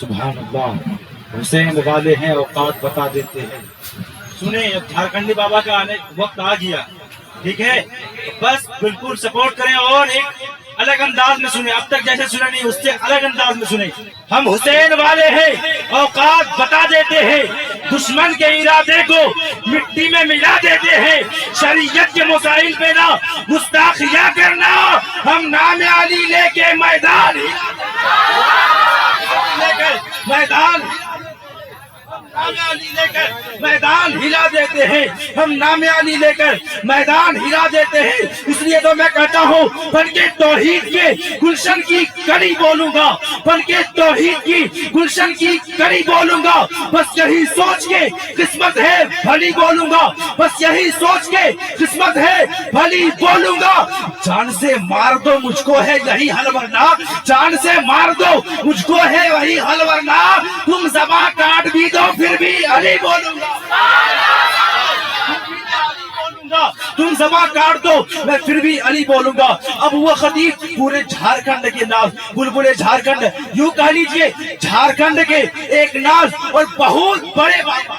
سبحان اللہ، حسین والے ہیں اوقات بتا دیتے ہیں۔ سنیں اب جھارکھنڈی بابا کا آنے وقت آ گیا، ٹھیک ہے؟ بس بالکل سپورٹ کریں اور ایک الگ انداز میں سنیں، اب تک جیسے سنا نہیں اس سے الگ انداز میں سنیں۔ ہم حسین والے ہیں اوقات بتا دیتے ہیں، دشمن کے ارادے کو مٹی میں ملا دیتے ہیں، شریعت کے مسائل پہ نہ گستاخیاں کرنا، ہم نام علی لے کے میدان میدان ہلا دیتے ہیں، ہم نام علی لے کر میدان ہلا دیتے ہیں۔ اس لیے تو میں کہتا ہوں بن کے توحید کے گلشن کی کڑی بولوں گا، بن کے توحید کی گلشن کی کڑی بولوں گا، بس یہی سوچ کے قسمت ہے بھلی بولوں گا، بس یہی سوچ کے قسمت ہے بھلی بولوں گا۔ جان سے مار دو مجھ کو ہے یہی حل ورنہ، جان سے مار دو مجھ کو ہے وہی حل ورنہ، تم زباں کاٹ بھی دو پھر بھی علی بولوں گا، تم زباں کاٹ دو میں پھر بھی علی بولوں گا۔ اب وہ خطیب پورے جھارکھنڈ کے ناز، بلبل جھارکھنڈ، یوں کہہ لیجئے جھارکھنڈ کے ایک ناز اور بہت بڑے بابا،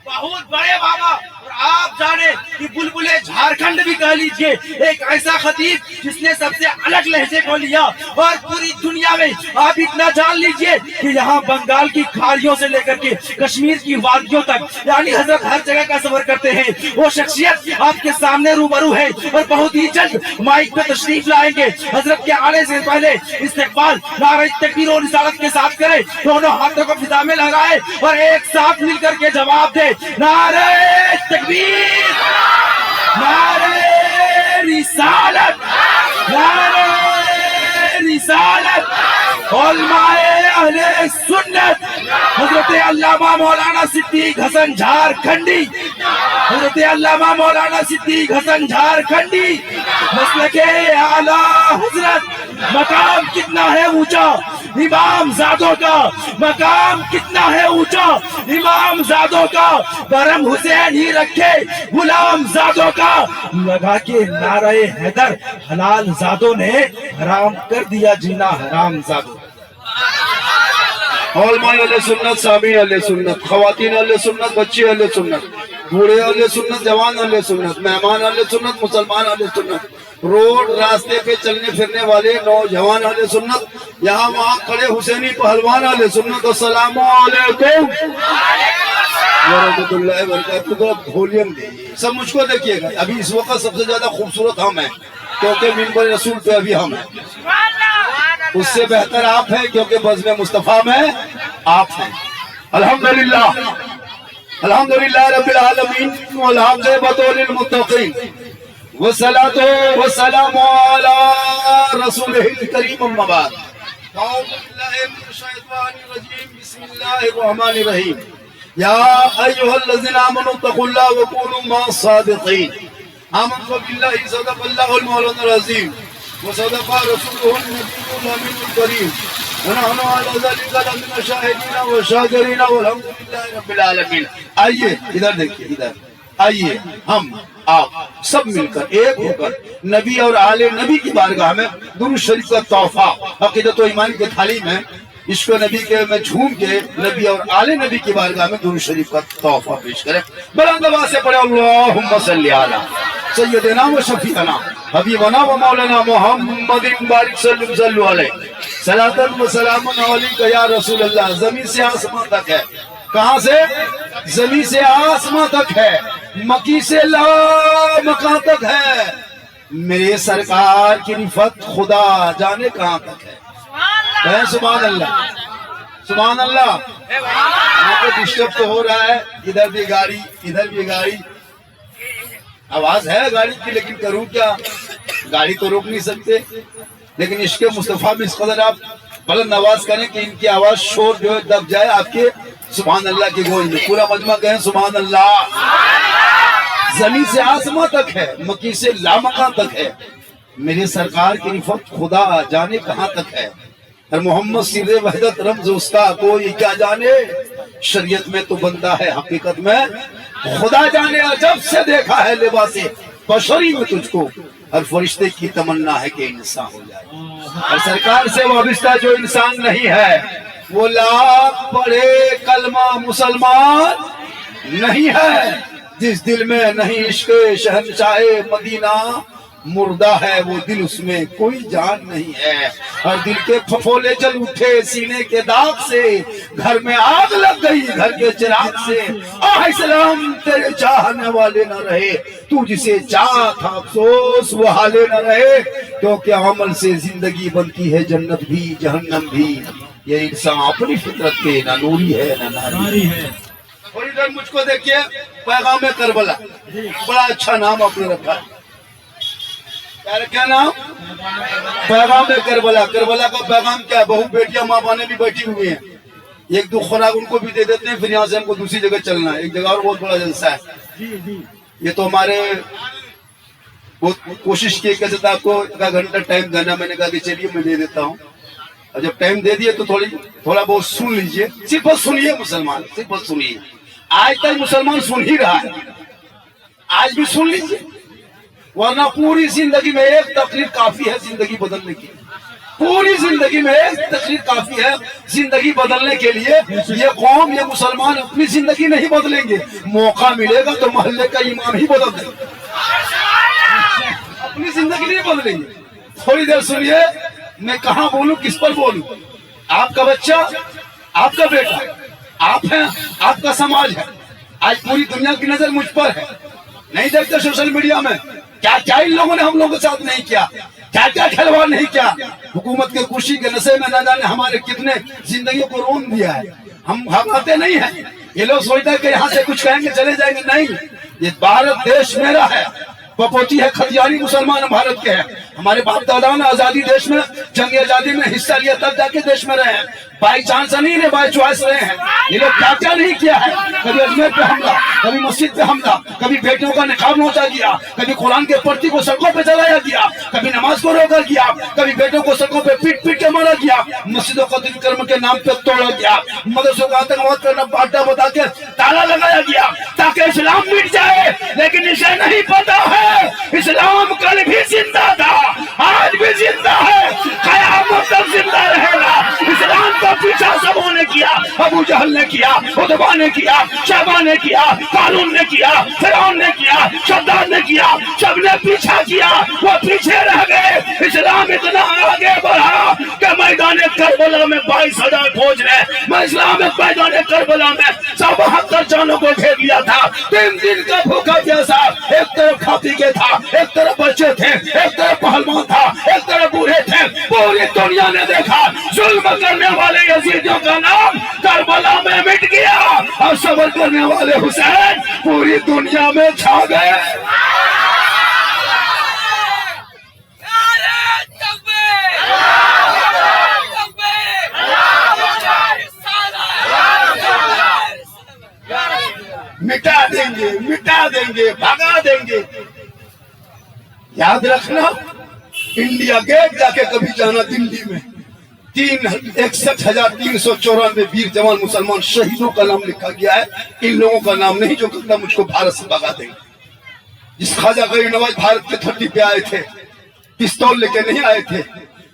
بہت بڑے بابا، اور آپ جانے کہ بلبل جھارکھنڈ بھی کہہ لیجئے ایک ایسا خطیب جس نے سب سے الگ لہجے کو لیا، اور پوری دنیا میں آپ اتنا جان لیجئے کہ یہاں بنگال کی کھاڑیوں سے لے کر کے کشمیر کی وادیوں تک یعنی حضرت ہر جگہ کا سفر کرتے ہیں۔ وہ شخصیت آپ کے سامنے روبرو ہے اور بہت ہی جلد مائک پہ تشریف لائیں گے۔ حضرت کے آنے سے پہلے استقبال نعرہ تکبیر و رسالت کے ساتھ کرے، دونوں ہاتھوں کو فضا میں لہرائے اور ایک ساتھ مل کر کے جواب دے، نعرہ تکبیر، نعرہ رسالت، نعرہ رسالت، علماء اہل سنت حضرت علامہ مولانا صدیق حسن جھارکھنڈی، حضرت علامہ مولانا صدیق حسن جھارکھنڈی، مسلک اعلیٰ حضرت۔ مقام کتنا ہے اونچا امام زادوں کا، مقام کتنا ہے اونچا امام زادوں کا، کرم حسین ہی رکھے غلام زادوں کا، لگا کے نعرہ حیدر حلال زادوں نے حرام کر دیا جینا حرام زادوں۔ علماء اہل سنت، سامعین اہل سنت، خواتین اہل سنت، بچے اہل سنت، بوڑھے اہل سنت، جوان اہل سنت، مہمان اہل سنت، مسلمان اہل سنت، روڈ راستے پہ چلنے پھرنے والے نوجوان اہل سنت، یہاں وہاں کھڑے حسینی پہلوان اہل سنت، السلام علیکم ورحمۃ اللہ وبرکاتہ۔ ولیوم سب مجھ کو دیکھیے گا، ابھی اس وقت سب سے زیادہ خوبصورت ہم ہیں کیونکہ منبر رسول پہ ابھی ہم ہیں، اس سے بہتر آپ ہیں کیونکہ بزم مصطفیٰ میں آپ ہیں۔ الحمدللہ الحمدللہ رب العالمین، والحمد بطول المتقین، والصلاة والسلام علی رسولہ الکریم، اما بعد، اعوذ باللہ من الشیطان الرجیم، بسم اللہ الرحمن الرحیم، یا ایہا الذین آمنوا اتقوا اللہ وکونوا مع الصادقین، آمنت باللہ صدق اللہ المولانا العظیم وصدق رسولہ النبی الامین الکریم ونحن علی ذلک لمن الشاہدین والشاکرین والحمد للہ رب العالمین۔ آئیے ادھر دیکھیے، ادھر آئیے، ہم آپ سب مل کر ایک ہو کر نبی اور آل نبی کی بارگاہ میں درود شریف کا تحفہ عقیدت و ایمان کی تعلیم ہے، عشق و نبی کے میں جھوم کے نبی اور آل نبی کی بارگاہ میں درود شریف کا تحفہ پیش کریں۔ بلند آواز سے پڑھے اللہم صلی علی سیدنا و شفیعنا حبیبنا و مولانا محمد بارک صلی علیہ صلاۃ و سلام علیک یا رسول اللہ۔ زمین سے آسمان تک ہے، کہاں سے؟ زمین سے آسمان تک ہے، مکی سے لا مکان تک ہے، میرے سرکار کی رفت خدا جانے کہاں تک ہے۔ کہیں سبحان اللہ، سبحان اللہ۔ یہاں پہ ڈسٹرب تو ہو رہا ہے، ادھر بھی گاڑی ادھر بھی گاڑی، آواز ہے گاڑی کی لیکن کروں کیا، گاڑی تو روک نہیں سکتے، لیکن عشق مصطفیٰ میں اس قدر آپ بلند آواز کریں کہ ان کی آواز شور جو ہے دب جائے آپ کے سبحان اللہ کی گونج میں۔ پورا مجمع کہیں سبحان اللہ۔ زمین سے آسمان تک ہے، مکی سے لامکان تک ہے، میرے سرکار کی رفت خدا جانے کہاں تک ہے، اور محمد سر وحدت رمز اس کا کوئی کیا جانے، شریعت میں تو بندہ ہے حقیقت میں خدا جانے، عجب سے دیکھا ہے لباس بشری میں تجھ کو، ہر فرشتے کی تمنا ہے کہ انسان ہو جائے، اور سرکار سے وابستہ جو انسان نہیں ہے وہ لاکھ پڑھے کلمہ مسلمان نہیں ہے جس دل میں نہیں عشق شہنشاہ مدینہ، مردہ ہے وہ دل، اس میں کوئی جان نہیں ہے۔ اور دل کے پھپھولے جل اٹھے سینے کے داغ سے، گھر میں آگ لگ گئی گھر کے چراغ سے۔ آہ اسلام تیرے چاہنے والے نہ رہے، تو جسے چاہا تھا افسوس وہ حالے نہ رہے، کیونکہ عمل سے زندگی بنتی ہے جنت بھی جہنم بھی، یہ انسان اپنی فطرت پہ نہ نوری ہے نہ ناری ہے۔ اور ادھر مجھ کو دیکھیے، پیغام کربلا، بڑا اچھا نام آپ نے رکھا ہے۔ کیا نام؟ پیغام کربلا۔ کربلا کا پیغام کیا ہے؟ بہو بیٹیاں ماں بانے بھی بیٹھی ہوئی ہیں، ایک دو خوراک ان کو بھی دے دیتے ہیں، پھر یہاں سے ہم کو دوسری جگہ چلنا ہے، ایک جگہ اور بہت بڑا جلسہ ہے۔ یہ تو ہمارے بہت کوشش کی کہ آپ کو ایک گھنٹہ ٹائم دینا، میں نے کہا کہ چلیے میں دے دیتا ہوں، اور جب ٹائم دے دیے تو تھوڑا بہت سن لیجئے، صرف بس سنیے مسلمان، صرف بس سنیے۔ آج تک مسلمان سن ہی رہا ہے، آج بھی سن لیجئے، ورنہ پوری زندگی میں ایک تقریر کافی ہے زندگی بدلنے کی، پوری زندگی میں ایک تقریر کافی ہے زندگی بدلنے کے لیے۔ یہ قوم، یہ مسلمان اپنی زندگی نہیں بدلیں گے، موقع ملے گا تو محلے کا امام ہی بدل دیں گے، اپنی زندگی نہیں بدلیں گے۔ تھوڑی دیر سنیے، میں کہاں بولوں، کس پر بولوں؟ آپ کا بچہ، آپ کا بیٹا، آپ ہیں، آپ کا سماج ہے۔ آج پوری دنیا کی نظر مجھ پر ہے، نہیں دیکھتے سوشل میڈیا میں کیا کیا ان لوگوں نے ہم لوگوں کے ساتھ نہیں کیا، کیا کیا کھلواڑ نہیں کیا۔ حکومت کے خوشی کے نشے میں نہ جانے ہمارے کتنے زندگیوں کو رون دیا ہے۔ ہم بھاگاتے نہیں ہیں، یہ لوگ سوچتے ہیں کہ یہاں سے کچھ کہیں گے چلے جائیں گے، نہیں، یہ بھارت دیش میرا ہے، پپوتی ہے، کھتیاری مسلمان بھارت کے ہیں۔ ہمارے باپ دادا نے آزادی دیش میں، جنگ آزادی میں حصہ لیا، تب جا کے دیش میں رہے ہیں، بائی چانس نہیں رہے، بائی چوائس رہے ہیں۔ یہ لوگ کیا کیا نہیں کیا ہے، کبھی اجمیر پہ حملہ، کبھی مسجد پہ حملہ، کبھی بیٹیوں کا نقاب نوچا گیا، کبھی قرآن کے پڑھتی کو سڑکوں پہ جلایا گیا، کبھی نماز کو روکا گیا، کبھی بیٹوں کو سڑکوں پہ پیٹ پیٹ کے مارا گیا، مسجدوں کو دل کرم کے نام پہ توڑا گیا، مدرسوں کا آتنکواد کرنا باٹا بتا کے تالا لگایا گیا تاکہ اسلام مٹ جائے۔ لیکن اسے نہیں پتا ہے اسلام کل بھی زندہ تھا، آج بھی زندہ ہے، قیامت تک زندہ رہے گا۔ اسلام کا پیچھا سبوں نے کیا، ابو جہل نے کیا، عتبہ نے کیا، شیبہ نے کیا، قارون نے کیا، فرعون نے کیا، شداد نے کیا، سب نے پیچھا کیا، وہ پیچھے رہ گئے۔ اسلام اتنا آگے بڑھا کہ میدان کربلا میں 22,000 فوج نے، اسلام میدان کربلا میں 72 جانوں کو گھیر لیا تھا۔ 3 دن کا بھوکا پیاسا، ایک طرف کھاتی کے تھا، ایک طرف بچے تھے، ایک طرف پہلوان تھا، ایک طرف بوڑھے تھے۔ پوری دنیا نے دیکھا ظلم کرنے والے یزیدیوں کا نام کربلا میں مٹ گیا، اور صبر کرنے والے حسین پوری دنیا میں چھا گئے۔ مٹا دیں گے، مٹا دیں گے، بھگا دیں گے۔ یاد رکھنا، انڈیا گیٹ جا کے کبھی جانا، دلی میں 61,394 ویر جوان مسلمان شہیدوں کا نام لکھا گیا ہے، ان لوگوں کا نام نہیں جو کہتا مجھ کو بھارت سے بھگا دیں گے۔ جس خواجہ غریب نواز بھارت کے دھرتی پہ آئے تھے، پستول لے کے نہیں آئے تھے،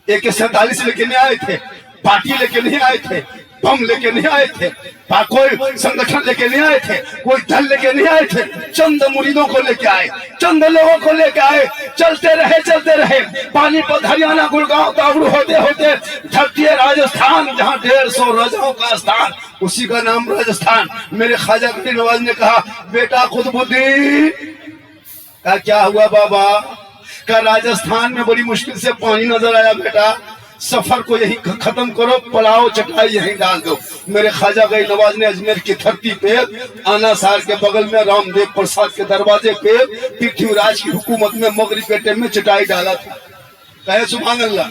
AK-47 لے کے نہیں آئے تھے، پارٹی لے کے نہیں آئے تھے، بم لے کے نہیں آئے تھے، کوئی سنگٹھن لے کے نہیں آئے تھے، کوئی دل لے کے نہیں آئے تھے، چند مریدوں کو لے کے آئے، چند لوگوں کو لے کے آئے، چلتے رہے، پانی پت ہریانہ گڑگاؤں تاغڑو ہوتے ہوتے دھرتی راجستھان، جہاں 150 راجاؤں کا استھان، اسی کا نام راجستھان۔ میرے خواجہ غریب نواز نے کہا، بیٹا قطب الدین، کہا کیا ہوا بابا؟ کہا راجستھان میں بڑی مشکل سے پانی نظر آیا بیٹا، سفر کو یہیں ختم کرو، پلاؤ چٹائی یہیں ڈال دو۔ میرے خواجہ غریب نواز نے اجمیر کی دھرتی پہ، آنا سار کے بغل میں رام دیو پرساد کے دروازے پہ، پرتھوی راج کی حکومت میں مغرب کے ٹائم میں چٹائی ڈالا تھا۔ کہے سبحان اللہ،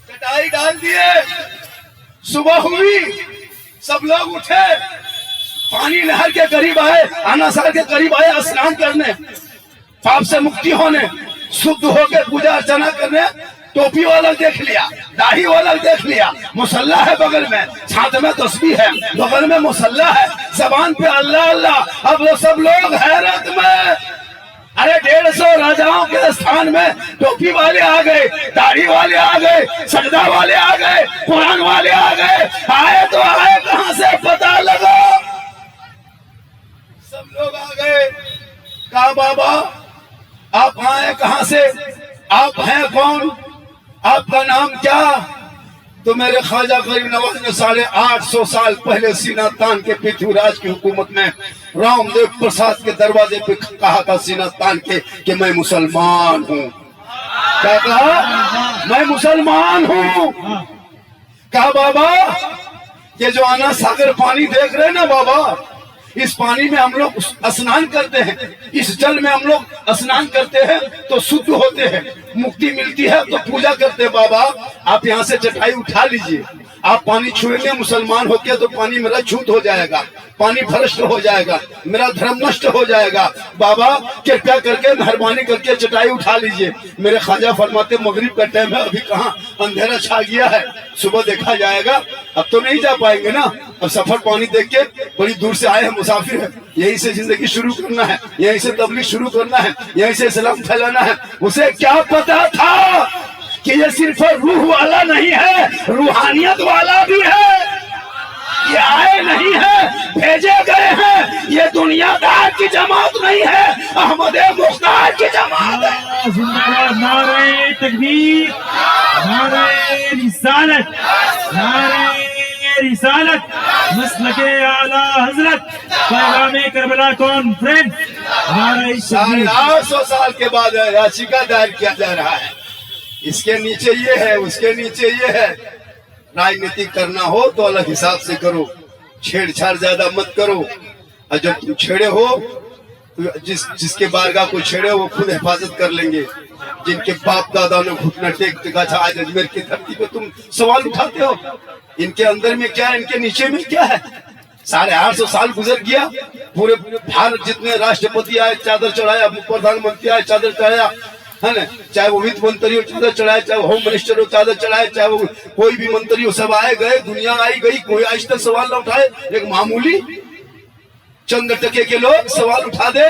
چٹائی ڈال دیے، صبح ہوئی، سب لوگ اٹھے، پانی نہر کے قریب آئے، آنا سار کے قریب آئے، اسنان کرنے، پاپ سے مکتی ہونے، شدھ ہو کے پوجا ارچنا کرنے۔ ٹوپی والا دیکھ لیا، داڑھی والا دیکھ لیا، مصلی ہے بغل میں، ہاتھ میں تسبیح ہے، بغل میں مصلی ہے، زبان پہ اللہ اللہ۔ اب وہ سب لوگ حیرت میں، अरे 150 राजाओं के स्थान में टोपी वाले आ गए, दाढ़ी वाले आ गए, सजदा वाले आ गए, कुरान वाले आ गए। आए तो आए कहां से पता लगा। सब लोग आ गए। कहा बाबा आप आए कहां से, आप हैं कौन, आपका नाम क्या। तो मेरे ख्वाजा गरीब नवाज ने 850 साल पहले सीना तान के पृथ्वीराज की हुकूमत में रामदेव प्रसाद के दरवाजे पे कहा था सीना तान के कि मैं मुसलमान हूँ। क्या कहा, मैं मुसलमान हूँ। कहा बाबा ये जो आना सागर पानी देख रहे हैं ना बाबा, इस पानी में हम लोग स्नान करते हैं, इस जल में हम लोग स्नान करते हैं तो शुद्ध होते हैं, मुक्ति मिलती है तो पूजा करते हैं। बाबा आप यहाँ से चटाई उठा लीजिए, आप पानी छुएंगे मुसलमान होके तो पानी मेरा छूत हो जाएगा, पानी भ्रष्ट हो जाएगा, मेरा धर्म नष्ट हो जाएगा। बाबा कृपया करके मेहरबानी करके चटाई उठा लीजिए। मेरे ख्वाजा फरमाते मगरिब का टाइम है, अभी कहाँ अंधेरा छा गया है, सुबह देखा जाएगा। अब तो नहीं जा पाएंगे ना, अब सफर पानी देख के बड़ी दूर से आए हैं, मुसाफिर है, यहीं से जिंदगी शुरू करना है, यहीं से तबलीग शुरू करना है, यहीं से इस्लाम फैलाना है। उसे क्या पता था कि ये सिर्फ रूह वाला नहीं है, रूहानियत वाला भी है। ये आए नहीं है, भेजे गए हैं। ये दुनियादार की जमात नहीं है, अहमद मुख्तार की जमात है। जिंदाबाद, नारे तकबीर, नारे रिसालत, नारे रिसालत, मसलके आला हजरत, पैगामे करबला कॉन्फ्रेंस, नारे तकबीर। 850 साल के बाद याचिका दायर किया जा रहा है, इसके नीचे ये है, उसके नीचे ये है। राजनीति करना हो तो अलग हिसाब से करो, छेड़छाड़ ज्यादा मत करो। और जब तुम छेड़े हो तो जिसके बारगाह को छेड़े वो खुद हिफाजत कर लेंगे। जिनके बाप दादा ने घुटना टेक टिका था, आज अजमेर की धरती पे तुम सवाल उठाते हो। इनके अंदर में क्या है, इनके नीचे में क्या है। 850 साल गुजर गया, पूरे भारत जितने राष्ट्रपति आए चादर चढ़ाया, प्रधानमंत्री आए चादर चढ़ाया, है ना, चाहे वो वित्त मंत्री हो चादर चढ़ाए, चाहे होम मिनिस्टर हो चादर चढ़ाए, चाहे वो कोई भी मंत्री हो, सब आए गए, दुनिया आई गई, कोई आज तक सवाल न उठाए। एक मामूली चंद टके के लोग सवाल उठा दे,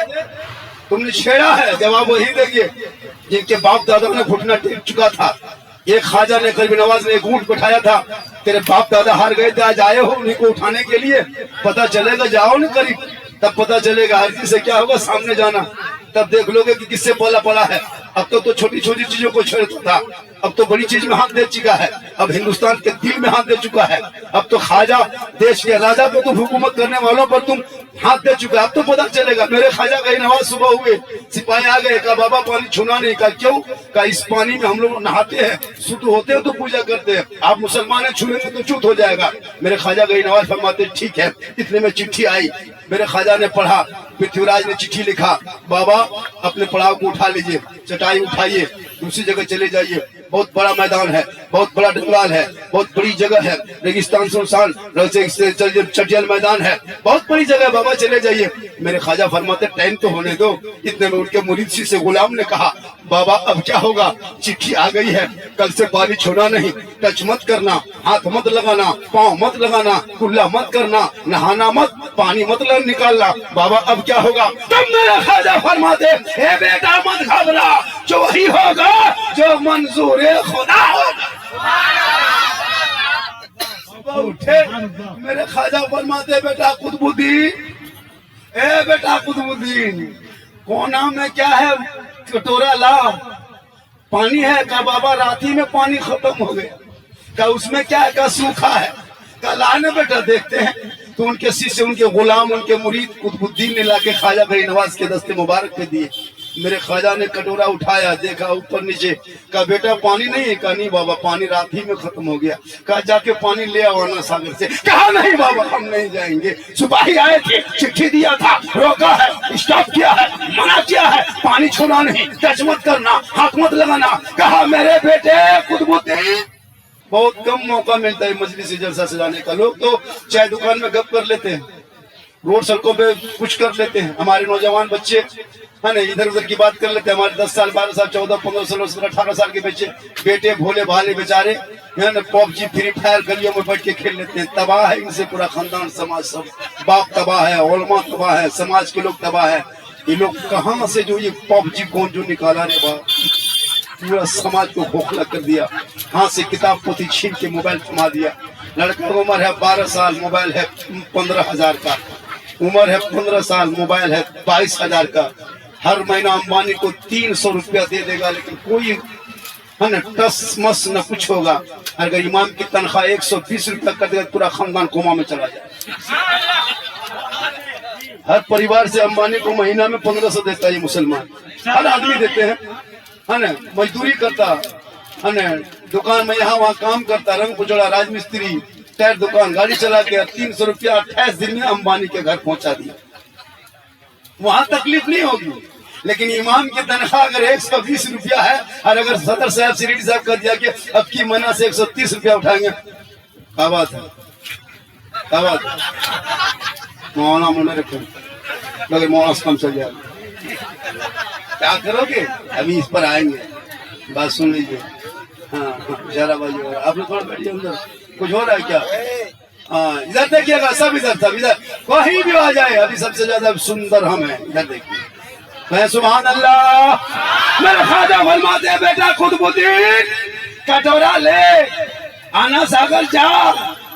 तुमने छेड़ा है, जवाब वही देंगे जिनके बाप दादा ने घुटना टेक चुका था। एक ख्वाजा ने गरीब नवाज ने एक ऊंट बैठाया था, तेरे बाप दादा हार गए थे, आज आए हो उन्हीं को उठाने के लिए। पता चलेगा, जाओ ना करीब, तब पता चलेगा हर चीज से क्या होगा, सामने जाना, तब देख लोगे कि किससे पला पड़ा है। अब तो छोटी छोटी चीजों को छेड़ता था, अब तो बड़ी चीज में हाथ दे चुका है, अब हिंदुस्तान के दिल में हाथ दे चुका है। अब तो ख्वाजा देश के राजा पे तुम हुकूमत करने वालों पर तुम हाथ दे चुका है। अब तो पता चलेगा। मेरे ख्वाजा गरीब नवाज सुबह हुए, सिपाही आ गए, कहा बाबा पानी छूना नहीं। कहा क्यों? कहा इस पानी में हम लोग नहाते हैं, शुद्ध होते हैं तो पूजा करते हैं, आप मुसलमान हैं, छूएंगे तो चूत हो जाएगा। मेरे ख्वाजा गरीब नवाज फरमाते ठीक है। इतने में चिट्ठी आई, मेरे ख्वाजा ने पढ़ा, पृथ्वीराज ने चिट्ठी लिखा, बाबा अपने पड़ाव को उठा लीजिए, चटाई उठाइए, दूसरी जगह चले जाइए, बहुत बड़ा मैदान है, बहुत बड़ा डंगाल है, बहुत बड़ी जगह है, रेगिस्तान सुनसान चटियल मैदान है, बहुत बड़ी जगह, बाबा चले जाइए। मेरे ख्वाजा फरमाते टाइम तो होने दो। इतने में उनके मुरीद से गुलाम ने कहा बाबा अब क्या होगा, चिट्ठी आ गई है, कल से पानी छोड़ा नहीं, टच मत करना, हाथ मत लगाना, पाँव मत लगाना, कुल्ला मत करना, नहाना मत, पानी मत निकालना। बाबा अब क्या होगा? तब मेरा ख्वाजा फरमाते हे बेटा मत घबरा, जो वही होगा जो मंजूर खुदा होगा। उठे मेरे ख्वाजा फरमाते बेटा कुतुबुद्दीन, ए बेटा कुतुबुद्दीन, कोना में क्या है, कटोरा ला, पानी है। का बाबा राती में पानी खत्म हो गया। का उसमें क्या है? का सूखा है। का लाने बेटा देखते हैं। तो उनके शिष्य, उनके गुलाम, उनके मुरीद कुतुबुद्दीन ने लाके ख्वाजा गरीब नवाज के दस्ते मुबारक पे दिए। मेरे ख्वाजा ने कटोरा उठाया, देखा ऊपर नीचे, कहा बेटा पानी नहीं है? कहा नहीं बाबा, पानी रात ही में खत्म हो गया। कहा जाके पानी ले आओ आना सागर से। कहा नहीं बाबा हम नहीं जाएंगे, सिपाही आए थे, चिट्ठी दिया था, रोका है, स्टॉप किया है, मना किया है, पानी छूना नहीं, टच मत करना, हाथ मत लगाना। कहा मेरे बेटे कुतुबुद्दीन, बहुत कम मौका मिलता है मजलिस जलसा सजाने का। लोग तो चाय दुकान में गप कर लेते हैं, रोड सड़कों पे कुछ कर लेते हैं, हमारे नौजवान बच्चे है ना इधर उधर की बात कर लेते हैं। हमारे 10 साल 12 साल 14 15 16 17 18 साल के बच्चे, बेटे भोले भाले बेचारे है ना, पबजी फ्री फायर गलियों में बैठ के खेल लेते हैं। तबाह है इनसे पूरा खानदान, समाज, सब बाप तबाह है, उलमा तबाह है, समाज के लोग तबाह है। ये लोग कहाँ से जो ये पबजी कौन जो निकाला रे बा, पूरा समाज को खोखला कर दिया। हाथ से किताब पोथी छीन के मोबाइल थमा दिया। लड़का की उम्र है 12 साल, मोबाइल है 15,000 का। उम्र है 15 साल, मोबाइल है 22,000 का। हर महीना अंबानी को 300 रुपया दे देगा, लेकिन कोई है ना टस मस न कुछ होगा। अगर इमाम की तनख्वाह 120 रुपया कर देगा, पूरा खानदान कोमा में चला जाए। हर परिवार से अंबानी को महीना में 1500 देता है ये मुसलमान, हर आदमी देते हैं, है ना। मजदूरी करता है ना, दुकान में यहाँ वहाँ काम करता, रंग पुचड़ा, राजमिस्त्री, टायर दुकान, गाड़ी चला के 300 रुपया 28 दिन में अंबानी के घर पहुंचा दिया। वहां तकलीफ नहीं होगी, लेकिन इमाम की तनख्वाह अगर 120 रुपया है और अगर सदर साहब सिरीडी साहब कर दिया कि अब की महीना से 130 रुपया उठाएंगे, क्या बात है, क्या बात है। मौलाना मुन्ना रखो, मगर मौलाना से कम चल जाएगा, क्या करोगे? अभी इस पर आएंगे, बात सुन लीजिए। हाँ इशारा बाजी हो रहा है, आप लोग थोड़ा बैठिए, अंदर कुछ हो रहा है क्या? हाँ इधर देखिएगा, सब इधर, सब इधर, कहीं भी आ जाए। अभी सबसे ज्यादा सुंदर हम हैं, इधर देखिए। मैं सुभान अल्लाह। मेरे ख्वाजा फरमाते हैं, बेटा कुतुबुद्दीन कटोरा ले, आना सागर जा।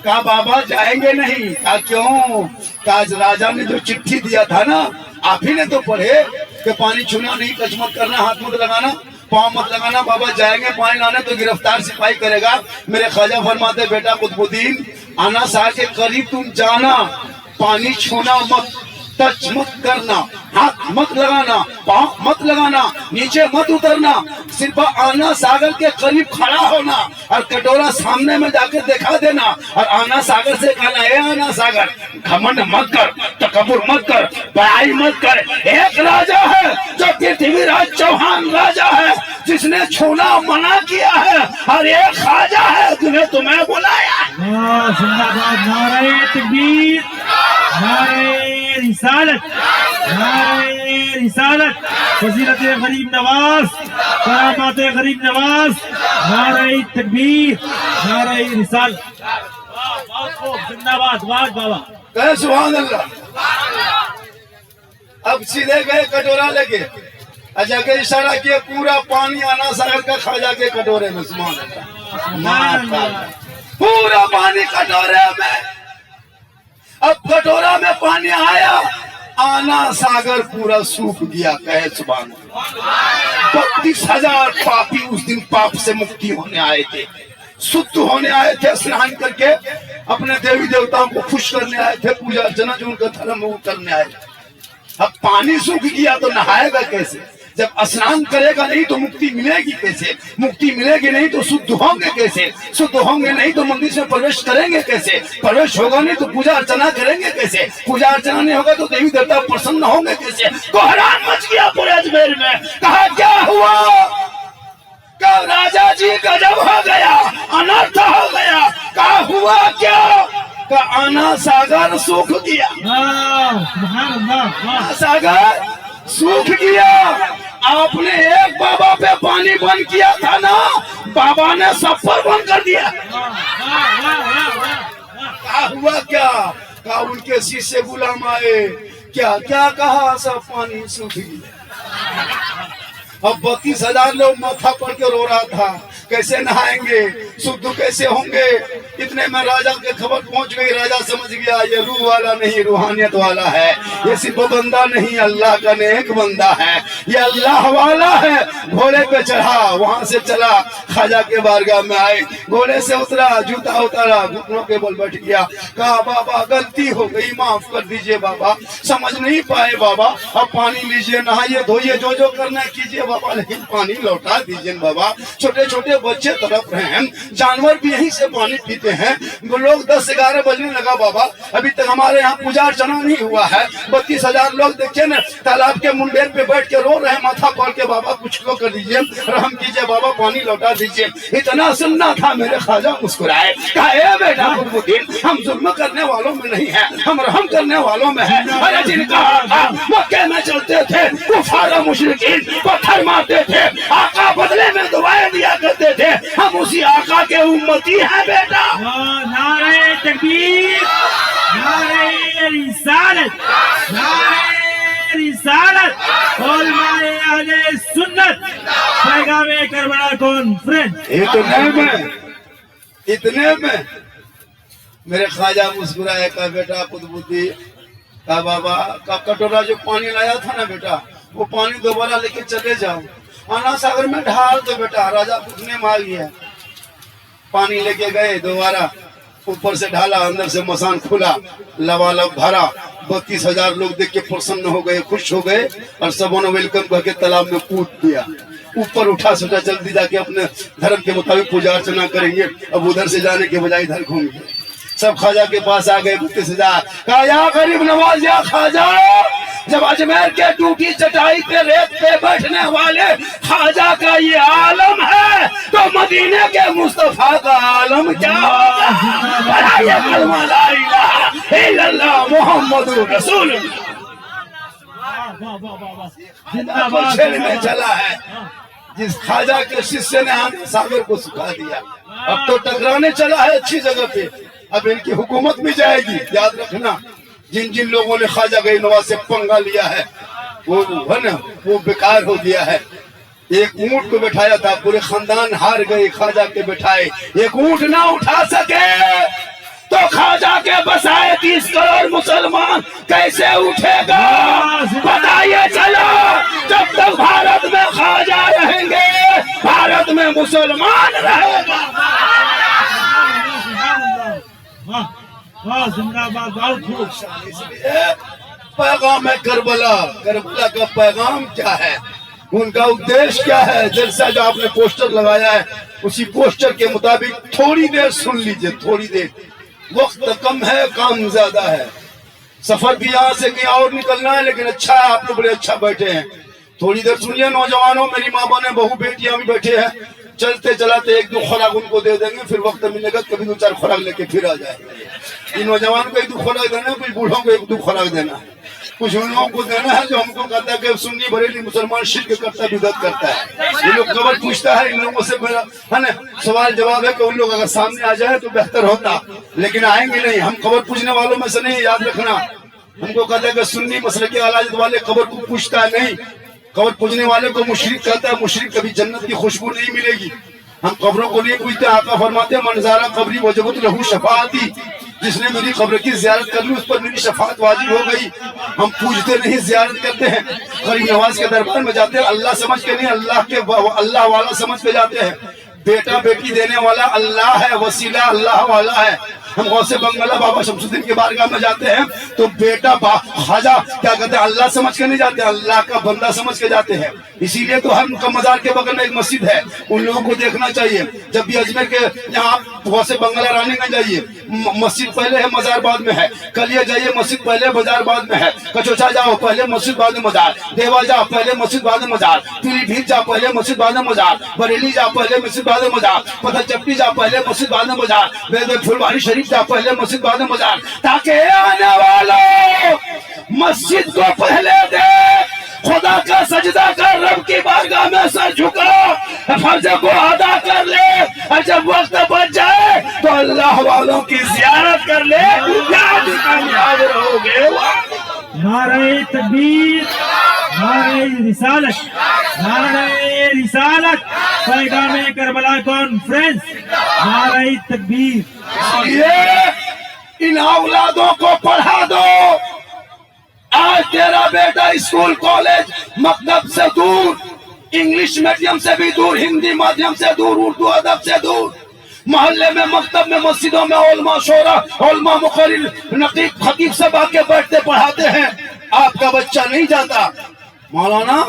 कहा बाबा जाएंगे नहीं। कहा क्यों? कहा राजा ने जो चिट्ठी दिया था ना, आप ही ने तो पढ़े कि पानी छूना नहीं, टच मत करना, हाथ मत लगाना, पाँव मत लगाना। बाबा जाएंगे पानी लाने तो गिरफ्तार सिपाही करेगा। मेरे ख्वाजा फरमाते, बेटा कुतुबुद्दीन आना सागर के करीब तुम जाना, पानी छूना मत, टच मत करना, हाथ मत लगाना, पाँव मत लगाना, नीचे मत उतरना, सिर्फ आना सागर के करीब खड़ा होना और कटोरा सामने में जाके दिखा देना और आना सागर से कहना, ए आना सागर, घमंड मत कर, तकब्बुर मत कर, बड़ाई मत कर। एक राजा है जो पृथ्वीराज चौहान राजा है, जिसने छूना मना किया है, और एक ख्वाजा है जिन्हें तुम्हें बुलाया। जिंदाबाद, नारे तकबीर, नारे रिसालत, नारे रिसालत, फजीलत गरीब नवाज, करामात गरीब नवाज, नारे तकबीर, नारे रिसालत। जिंदाबाद, वाह बाबा, कहे सुभान अल्लाह। अब सीधे गए कटोरा लेके, अच्छा के इशारा किया, पूरा पानी आना सागर का ख्वाजा के कटोरे में। सुभान अल्लाह, पूरा पानी कटोरे में। अब कटोरा में पानी आया, आना सागर पूरा सूख गया। कहे सुभान अल्लाह। 32,000 पापी उस दिन पाप से मुक्ति होने आए थे, शुद्ध होने आए थे, स्नान करके अपने देवी देवताओं को खुश करने आए थे, पूजा अर्चना जो उनका धर्म वो करने आए थे। अब पानी सूख गया तो नहाएगा कैसे? जब स्नान करेगा नहीं तो मुक्ति मिलेगी कैसे? मुक्ति मिलेगी नहीं तो शुद्ध होंगे कैसे? शुद्ध होंगे नहीं तो मंदिर में प्रवेश करेंगे कैसे? प्रवेश होगा नहीं तो पूजा अर्चना करेंगे कैसे? पूजा अर्चना नहीं होगा तो देवी देवता प्रसन्न होंगे कैसे? कोहरान मच गया पूरे अजमेर में। कहा क्या हुआ? कहा राजा जी गजब हो गया, अनर्थ हो गया। कहा हुआ क्या? का आना सागर सूख गया। सागर सूख गया। आपने एक बाबा पे पानी बंद किया था ना, बाबा ने सब पर बंद कर दिया। क्या हुआ क्या? कहा उनके शिष्य गुलाम आए, क्या क्या कहा, सब पानी सूख गया। अब 32,000 लोग माथा पड़ के रो रहा था, कैसे नहाएंगे, शुद्ध कैसे होंगे। इतने में राजा के खबर पहुंच गई। राजा समझ गया ये रूह वाला नहीं, रूहानियत वाला है। ये सिर्फ बंदा नहीं, अल्लाह का नेक बंदा है, ये अल्लाह वाला है। घोड़े पे चढ़ा, वहां से चला, ख्वाजा के बारगाह में आए, घोड़े से उतरा, जूता उतारा, घुटनों के बल बैठ गया। कहा बाबा गलती हो गई, माफ कर दीजिए बाबा, समझ नहीं पाए बाबा। अब पानी लीजिए, नहाइए, धोइए, जो जो करना कीजिए बाबा, लेकिन पानी लौटा दीजिए बाबा। छोटे छोटे बच्चे तड़प रहे हैं, जानवर भी यहीं से पानी पीते हैं। लोग 10-11 बजने लगा बाबा, अभी तक हमारे यहाँ पूजा अर्चना नहीं हुआ है। 32,000 लोग देखिए ना, तालाब के मुंडेर पे बैठ के रो रहे हैं, माथा पकड़ के बाबा कुछ तो कर दीजिए, रहम कीजिए बाबा, पानी लौटा दीजिए। इतना सुनना था, मेरे ख्वाजा मुस्कुराए। कहा ए बेटा कुतुबुद्दीन, हम जुल्म करने वालों में नहीं है, हम रहम करने वालों में है। अरे जिनका आका मक्के में चलते थे, कुफार मुशरिकीन पत्थर मारते थे, आका बदले में दुआएं दिया करते थे, हम उसी आका के उम्मती हैं बेटा। नारे तकबीर, नारे रिसालत, नारे रिसालत। रिसालत उलमाए अहले सुन्नत पैगाम करबला कॉन्फ्रेंस। इतने में मेरे ख्वाजा मुस्कुराए, का बेटा कुतुबुद्दीन, का बाबा का कटोरा जो पानी लाया था ना बेटा, वो पानी दोबारा लेके चले जाओ, आना सागर में ढाल दो बेटा, राजा पूछने में आ गया। पानी लेके गए, दोबारा ऊपर से ढाला, अंदर से मसान खुला, लबालब भरा। 32,000 लोग देख के प्रसन्न हो गए, खुश हो गए, और सबों ने वेलकम करके तालाब में कूद दिया। ऊपर उठा सोचा जल्दी जाके अपने धर्म के मुताबिक पूजा अर्चना करेंगे, अब उधर से जाने के बजाय इधर घूम गए। सब ख्वाजा के पास आ गए, 32,000, कहा या गरीब नवाज या ख्वाजा, जब अजमेर के टूटी चटाई पे रेत पे बैठने वाले ख्वाजा का ये आलम है, तो मदीने के मुस्तफा का आलम क्या होगा? बढ़ाइए कलमा ला इलाहा इल्लल्लाह मुहम्मदुर रसूलुल्लाह। जिंदाबाद में चला है, जिस ख्वाजा के शिष्य ने आने सागर को सुखा दिया, अब तो टकराने चला है अच्छी जगह पे, अब इनकी हुकूमत भी जाएगी। याद रखना, जिन जिन लोगों ने ख्वाजा गई नवाज से पंगा लिया है, वो है ना, वो बेकार हो गया है। एक ऊंट को बैठाया था, पूरे खानदान हार गए, ख्वाजा के बैठाए, एक ऊंट ना उठा सके तो ख्वाजा के बसाए 30 करोड़ मुसलमान कैसे उठेगा? बताइए चलो, जब तक भारत में ख्वाजा रहेंगे, भारत में मुसलमान रहेगा। जिंदाबाद, बहुत खूब। पैगाम है करबला, करबला का पैगाम क्या है, उनका उद्देश्य क्या है? जैसा जो आपने पोस्टर लगाया है, उसी पोस्टर के मुताबिक थोड़ी देर सुन लीजिए, थोड़ी देर। वक्त कम है, काम ज्यादा है, सफर भी यहाँ से कहीं और निकलना है, लेकिन अच्छा है आप लोग बड़े अच्छा बैठे हैं। थोड़ी देर सुनिए नौजवानों, मेरी माँ बहने बहू बेटियां भी बैठे हैं, चलते चलाते 1-2 खुराक उनको दे देंगे, फिर वक्त मिलेगा कभी 2-4 खुराक लेके फिर आ जाएंगे। इन नौजवान को 1-2 खुराक देना है, कुछ बूढ़ों को 1-2 खुराक देना है, कुछ उन लोगों को देना है जो हमको कहता है कि सुन्नी बरेली मुसलमान शिरक करता, बिदअत करता है। ये लोग खबर पूछता है, इन लोगों से मेरा है ना सवाल जवाब है कि उन लोग अगर सामने आ जाए तो बेहतर होता, लेकिन आएंगे नहीं। हम खबर पूछने वालों में से नहीं, याद रखना। हमको कहता है कि सुन्नी मसले के अलाजत वाले खबर को पूछता है नहीं, खबर पूछने वाले को मुशरिक कहता है। मुशरिक कभी जन्नत की खुशबू नहीं मिलेगी। हम कब्रों को नहीं पूछते, आका फरमाते मंजारा कब्री वजबत लहू शफाअती, जिसने मेरी कब्र की जियारत कर ली उस पर मेरी शफाअत वाजिब हो गई। हम पूछते नहीं, जियारत करते हैं। गरीब नवाज के दरबार में जाते हैं, अल्लाह समझ के नहीं, अल्लाह वाला समझ के जाते हैं। बेटा बेटी देने वाला अल्लाह है, वसीला अल्लाह वाला है। हम गौसे बंगला बाबा शमसुद्दीन के बारगाह में जाते हैं तो बेटा ख्वाजा क्या कहते हैं, अल्लाह समझ के नहीं जाते, अल्लाह का बंदा समझ के जाते हैं। इसीलिए तो हर का मजार के बगल में एक मस्जिद है, उन लोगों को देखना चाहिए। जब भी अजमेर के यहाँ गौसे बंगला रानीगंज जाइए, मस्जिद पहले है मजार बाद में है। कलिया जाइए, मस्जिद पहले बाजार बाद में है। कचोचा जाओ, पहले मस्जिद बाद में मजार। देवा जाओ, पहले मस्जिद बाद में मजार। पीलीभीत जाओ, पहले मस्जिद बाद में मजार। बरेली जाओ, पहले मस्जिद बाद में मजार। पत्थर चप्पी जाओ, पहले मस्जिद बाद में मजार। बेदे फुलवारी शरीफ जाओ, पहले मस्जिद बाद में मजार। ताकि आने वालों मस्जिद को पहले दे, खुदा का सजदा कर, रब की बारगाह में सर झुका, फर्ज को अदा कर ले, और जब वक्त बच जाए तो अल्लाह वालों की जियारत कर ले, कामयाब रहोगे। नारे तकबीर, नारे रिसालत, नारे रिसालत पैगाम करबला कॉन्फ्रेंस, नारे तकबीर। ये इन औलादों को पढ़ा दो। आज तेरा बेटा स्कूल कॉलेज मकतब से दूर, इंग्लिश मीडियम से भी दूर, हिंदी माध्यम से दूर, उर्दू अदब से दूर, मोहल्ले में मकतब में मस्जिदों में उलमा शोरा उलमा मुकर्रिर नकीब खतीब सब आके बैठते पढ़ाते हैं। आपका बच्चा नहीं जाता। मौलाना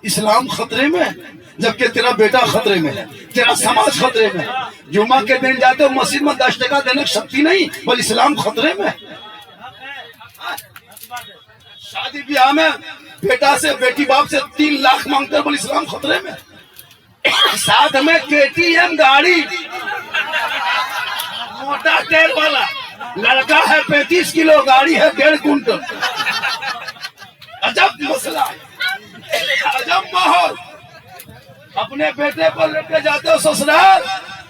इस्लाम खतरे में, जबकि तेरा बेटा खतरे में है, तेरा समाज खतरे में है। जुम्मा के दिन जाते हो मस्जिद में 10 टका देने की शक्ति नहीं, बल्कि इस्लाम खतरे में। शादी ब्याह में बेटा से बेटी बाप से 3 लाख मांगते हैं, बल्कि इस्लाम खतरे में। साथ में KTM गाड़ी, मोटा तेल वाला, लड़का है 35 किलो, गाड़ी है 1.5 कुंटल। अजब मसला, अजब माहौल। अपने बेटे को लेके जाते हो ससुराल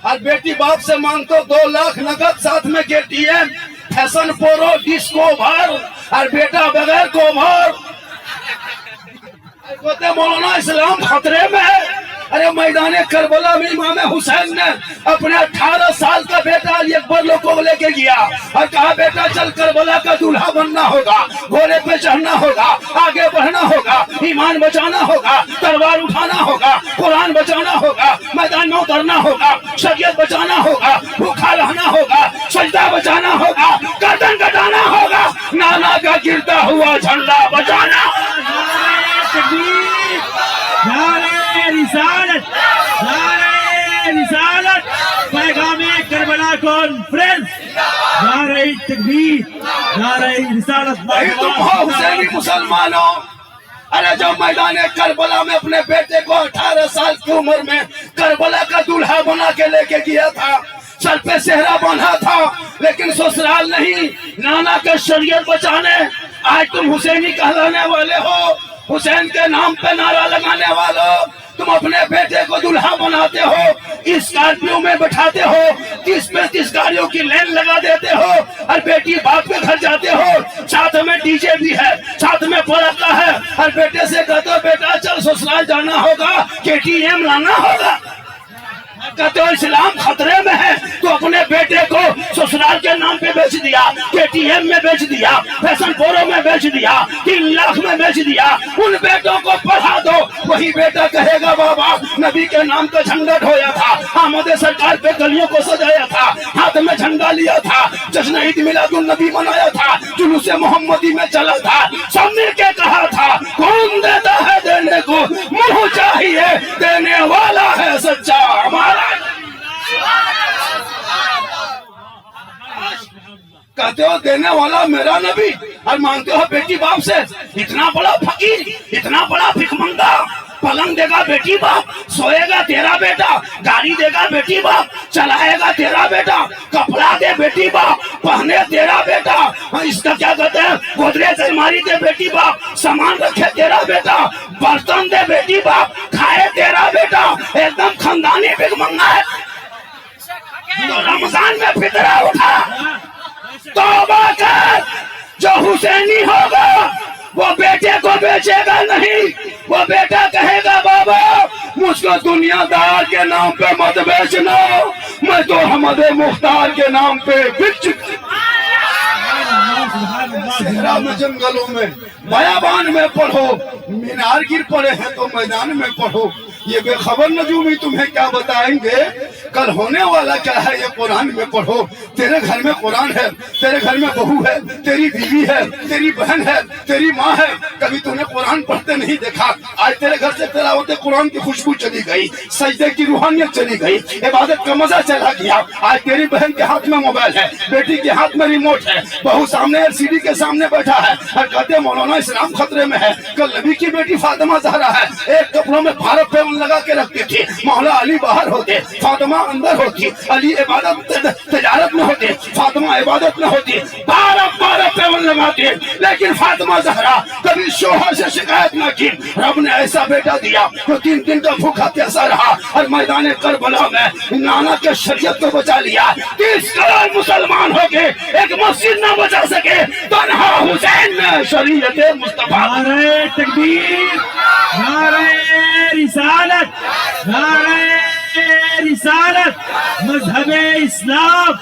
और बेटी बाप से मांगते हो 2 लाख नगद, साथ में KTM, फैशन प्रो, डिस्को भर, और बेटा बगैर को भर। कहते मौलाना इस्लाम खतरे में है। अरे मैदान करबला में इमाम हुसैन ने अपने 18 साल का बेटा अली अकबर लोग को लेके गया और कहा बेटा चल करबला का दूल्हा बनना होगा, घोड़े पे चढ़ना होगा, आगे बढ़ना होगा, ईमान बचाना होगा, तलवार उठाना होगा, कुरान बचाना होगा, मैदान में उतरना होगा, शरीयत बचाना होगा, भूखा रहना होगा, सजदा बचाना होगा, गर्दन कटाना होगा, नाना का गिरता हुआ झंडा बचाना। नारे रिसालत, नारे रिसालत, पैगामे करबला कॉन्फ्रेंस, नारे तकबीर, नारे रिसालत। भाई तुम हो हुसैनी मुसलमानों। अरे जब मैदान करबला में अपने बेटे को 18 साल की उम्र में करबला का दूल्हा बना के लेके गया था, सर पे सेहरा बांधा था, लेकिन ससुराल नहीं, नाना के शरीयत बचाने आज तुम हुसैनी कहलाने वाले हो, हुसैन के नाम पे नारा लगाने वालों। तुम अपने बेटे को दूल्हा बनाते हो, स्कॉर्पियो में बैठाते हो, 30-35 गाड़ियों की लाइन लगा देते हो और बेटी बाप के घर जाते हो, साथ में डीजे भी है, साथ में पड़ाका है और बेटे से कहते हो बेटा चल ससुराल जाना होगा, KTM लाना होगा। कहते हो इस्लाम खतरे में है, तो अपने बेटे को ससुराल के नाम पे बेच दिया, KTM में बेच दिया, फैशन प्रो में बेच दिया, 3 लाख में बेच दिया। उन बेटों को पढ़ा दो, वही बेटा कहेगा बाबा नबी के नाम का झंडा ढोया था, आमद सरकार पे गलियों को सजाया था, हाथ में झंडा लिया था, जश्न ईद मिलादुन नबी मनाया था, जुलूस मोहम्मदी में चला था, सब मिलके कहा था कौन देता है देने को, मुंह चाहिए देने वाला है सच्चा हमारा। कहते हो देने वाला मेरा नबी और मांगते हो बेटी बाप से। इतना बड़ा फकीर, इतना बड़ा भिखमंगा, पलंग देगा बेटी बाप, सोएगा तेरा बेटा, गाड़ी देगा बेटी बाप, चलाएगा तेरा बेटा, कपड़ा दे बेटी बाप, पहने तेरा बेटा, इसका क्या कहते हैं गोदरेज अलमारी दे बेटी बाप, सामान रखे तेरा बेटा, बर्तन दे बेटी बाप, खाए तेरा बेटा, एकदम खानदानी भिखमंगा है। तो रमजान में फितरा उठा, तौबा कर, जो हुसैनी होगा वो बेटे को बेचेगा नहीं, वो बेटा कहेगा बाबा मुझको दुनियादार के नाम पे मत बेचना, मैं तो हमद मुख्तार के नाम पे बिक चुका। सहरा में, जंगलों में, बयाबान में पढ़ो, मीनार गिर पड़े हैं तो मैदान में पढ़ो। ये बेखबर नजूमी तुम्हें क्या बताएंगे, कल होने वाला क्या है ये कुरान में पढ़ो। तेरे घर में कुरान है, तेरे घर में बहू है, तेरी बीवी है, तेरी बहन है, तेरी माँ है, कभी तूने कुरान पढ़ते नहीं देखा। आज तेरे घर से तिलावत कुरान की खुशबू चली गई, सजदे की रूहानियत चली गई, इबादत का मजा चला गया। आज तेरी बहन के हाथ में मोबाइल है, बेटी के हाथ में रिमोट है, बहू सामने LCD के सामने बैठा है और कहते मौलाना इस्लाम खतरे में है। कल नबी की बेटी फातिमा ज़हरा है, एक कपड़ों में भारत पे लगा के रखती थी, मौला अली बाहर होते, फातिमा अंदर होती, अली इबादत तजारत में होते, फातिमा इबादत में होती, 12 पेवन लगाते, लेकिन फातिमा ज़हरा कभी शोहर से शिकायत न की। रब ने ऐसा बेटा दिया तो 3 दिन का भूखा प्यासा रहा और मैदान करबला में नाना के शरीयत को बचा लिया। 30 करोड़ मुसलमान हो गए, एक मस्जिद न बचा सके, तन्हा हुसैन ने शरीयत मुस्तफा। नारे तकबीर, नारे रिसालत, नारे रिसालत, मजहबे इस्लाम,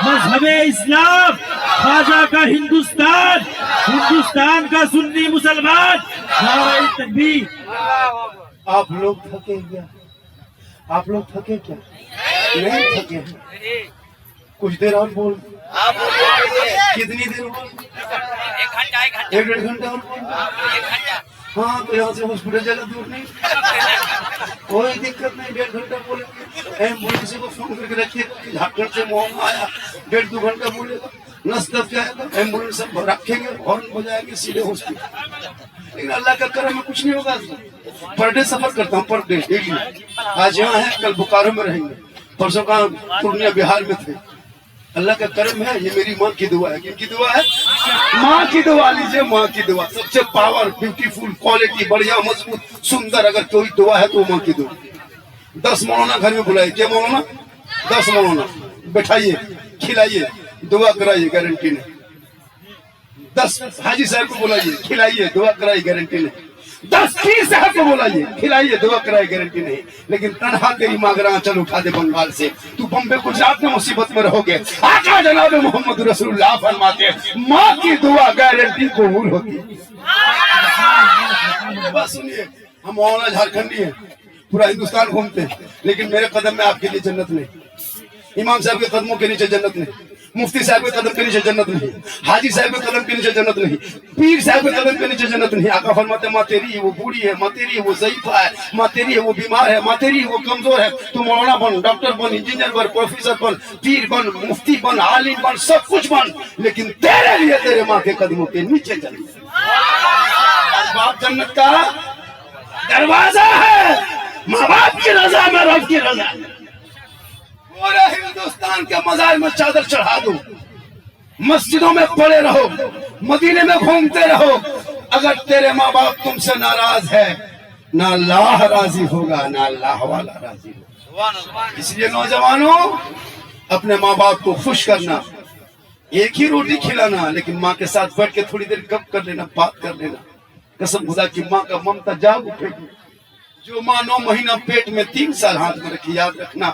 मजहबे इस्लाम, ख्वाजा का हिंदुस्तान, हिंदुस्तान का सुन्नी मुसलमान, नारे तकबीर। आप लोग थके क्या? आप लोग थके क्या? नहीं थके। कुछ देर और बोल। कितनी देर बोल? 1-1.5 घंटा और बोल। हाँ तो यहाँ से हॉस्पिटल ज्यादा दूर नहीं, कोई दिक्कत नहीं, 1.5 घंटा बोलेंगे। एम्बुलेंस को फोन करके रखिए, झारखंड से मोहम्मद आया, 1.5-2 घंटा बोलेगा, नस दब जाएगा, एम्बुलेंस सब रखेंगे, हॉर्न बजाएंगे, सीधे हॉस्पिटल। लेकिन अल्लाह का करम में कुछ नहीं होगा। पर डे सफर करता हूँ, पर डे डेली। आज यहाँ है, कल बोकारो में रहेंगे, परसों का पूर्णिया बिहार में थे। अल्लाह का करम है, ये मेरी माँ की दुआ है। किनकी दुआ है? माँ की दुआ लीजिए, माँ की दुआ सबसे पावर, ब्यूटीफुल, क्वालिटी, बढ़िया, मजबूत, सुंदर। अगर कोई दुआ है तो माँ की दुआ। 10 मौलाना घर में बुलाइए, क्या मौलाना? 10 मौलाना बैठाइए, खिलाइए, दुआ कराइए, गारंटी नहीं। 10 हाजी साहब को बुलाइए, खिलाइए, दुआ कराइए, गारंटी नहीं। 10 पीर साहब को बुलाइए, खिलाइए, दुआ कराए, गारंटी नहीं। लेकिन तनहा तेरी मांग रहा चल उठा दे बंगाल से, तू बम्बे गुजरात में मुसीबत में रहोगे। आका जनाब मोहम्मद रसूलुल्लाह फरमाते माँ की दुआ गारंटी कबूल होती। बस सुनिए, हम मौलाना झारखंडी हैं, पूरा हिंदुस्तान घूमते हैं, लेकिन मेरे कदम में आपके लिए जन्नत नहीं, इमाम साहब के कदमों के नीचे जन्नत नहीं, मुफ्ती साहब के कदम के नीचे जन्नत नहीं, हाजी साहब के कदम के नीचे जन्नत नहीं, पीर साहब के कदम के नीचे जन्नत नहीं। आका फरमाते माँ तेरी है वो बूढ़ी है, माँ तेरी है वो ज़ईफ़ा है, माँ तेरी है वो बीमार है, माँ तेरी है वो कमजोर है। तू मौलाना बन, डॉक्टर बन, इंजीनियर बन, प्रोफेसर बन, पीर बन, मुफ्ती बन, आलिम बन, सब कुछ बन, लेकिन तेरे लिए तेरे माँ के कदमों के नीचे जन्नत। बाप जन्नत का दरवाजा है, माँ बाप की रजा में रब की रजा। पूरे हिंदुस्तान के मजार में चादर चढ़ा दो, मस्जिदों में पड़े रहो, मदीने में घूमते रहो, अगर तेरे माँ बाप तुमसे नाराज है, ना अल्लाह राजी होगा, ना अल्लाह वाला राजी होगा। इसलिए नौजवानों, अपने माँ बाप को खुश करना, एक ही रोटी खिलाना, लेकिन माँ के साथ बैठ के थोड़ी देर गप कर लेना, बात कर लेना। कसम खुदा की माँ का ममता जाग उठेगी। जो माँ 9 महीना पेट में 3 साल हाथ में रखी, याद रखना,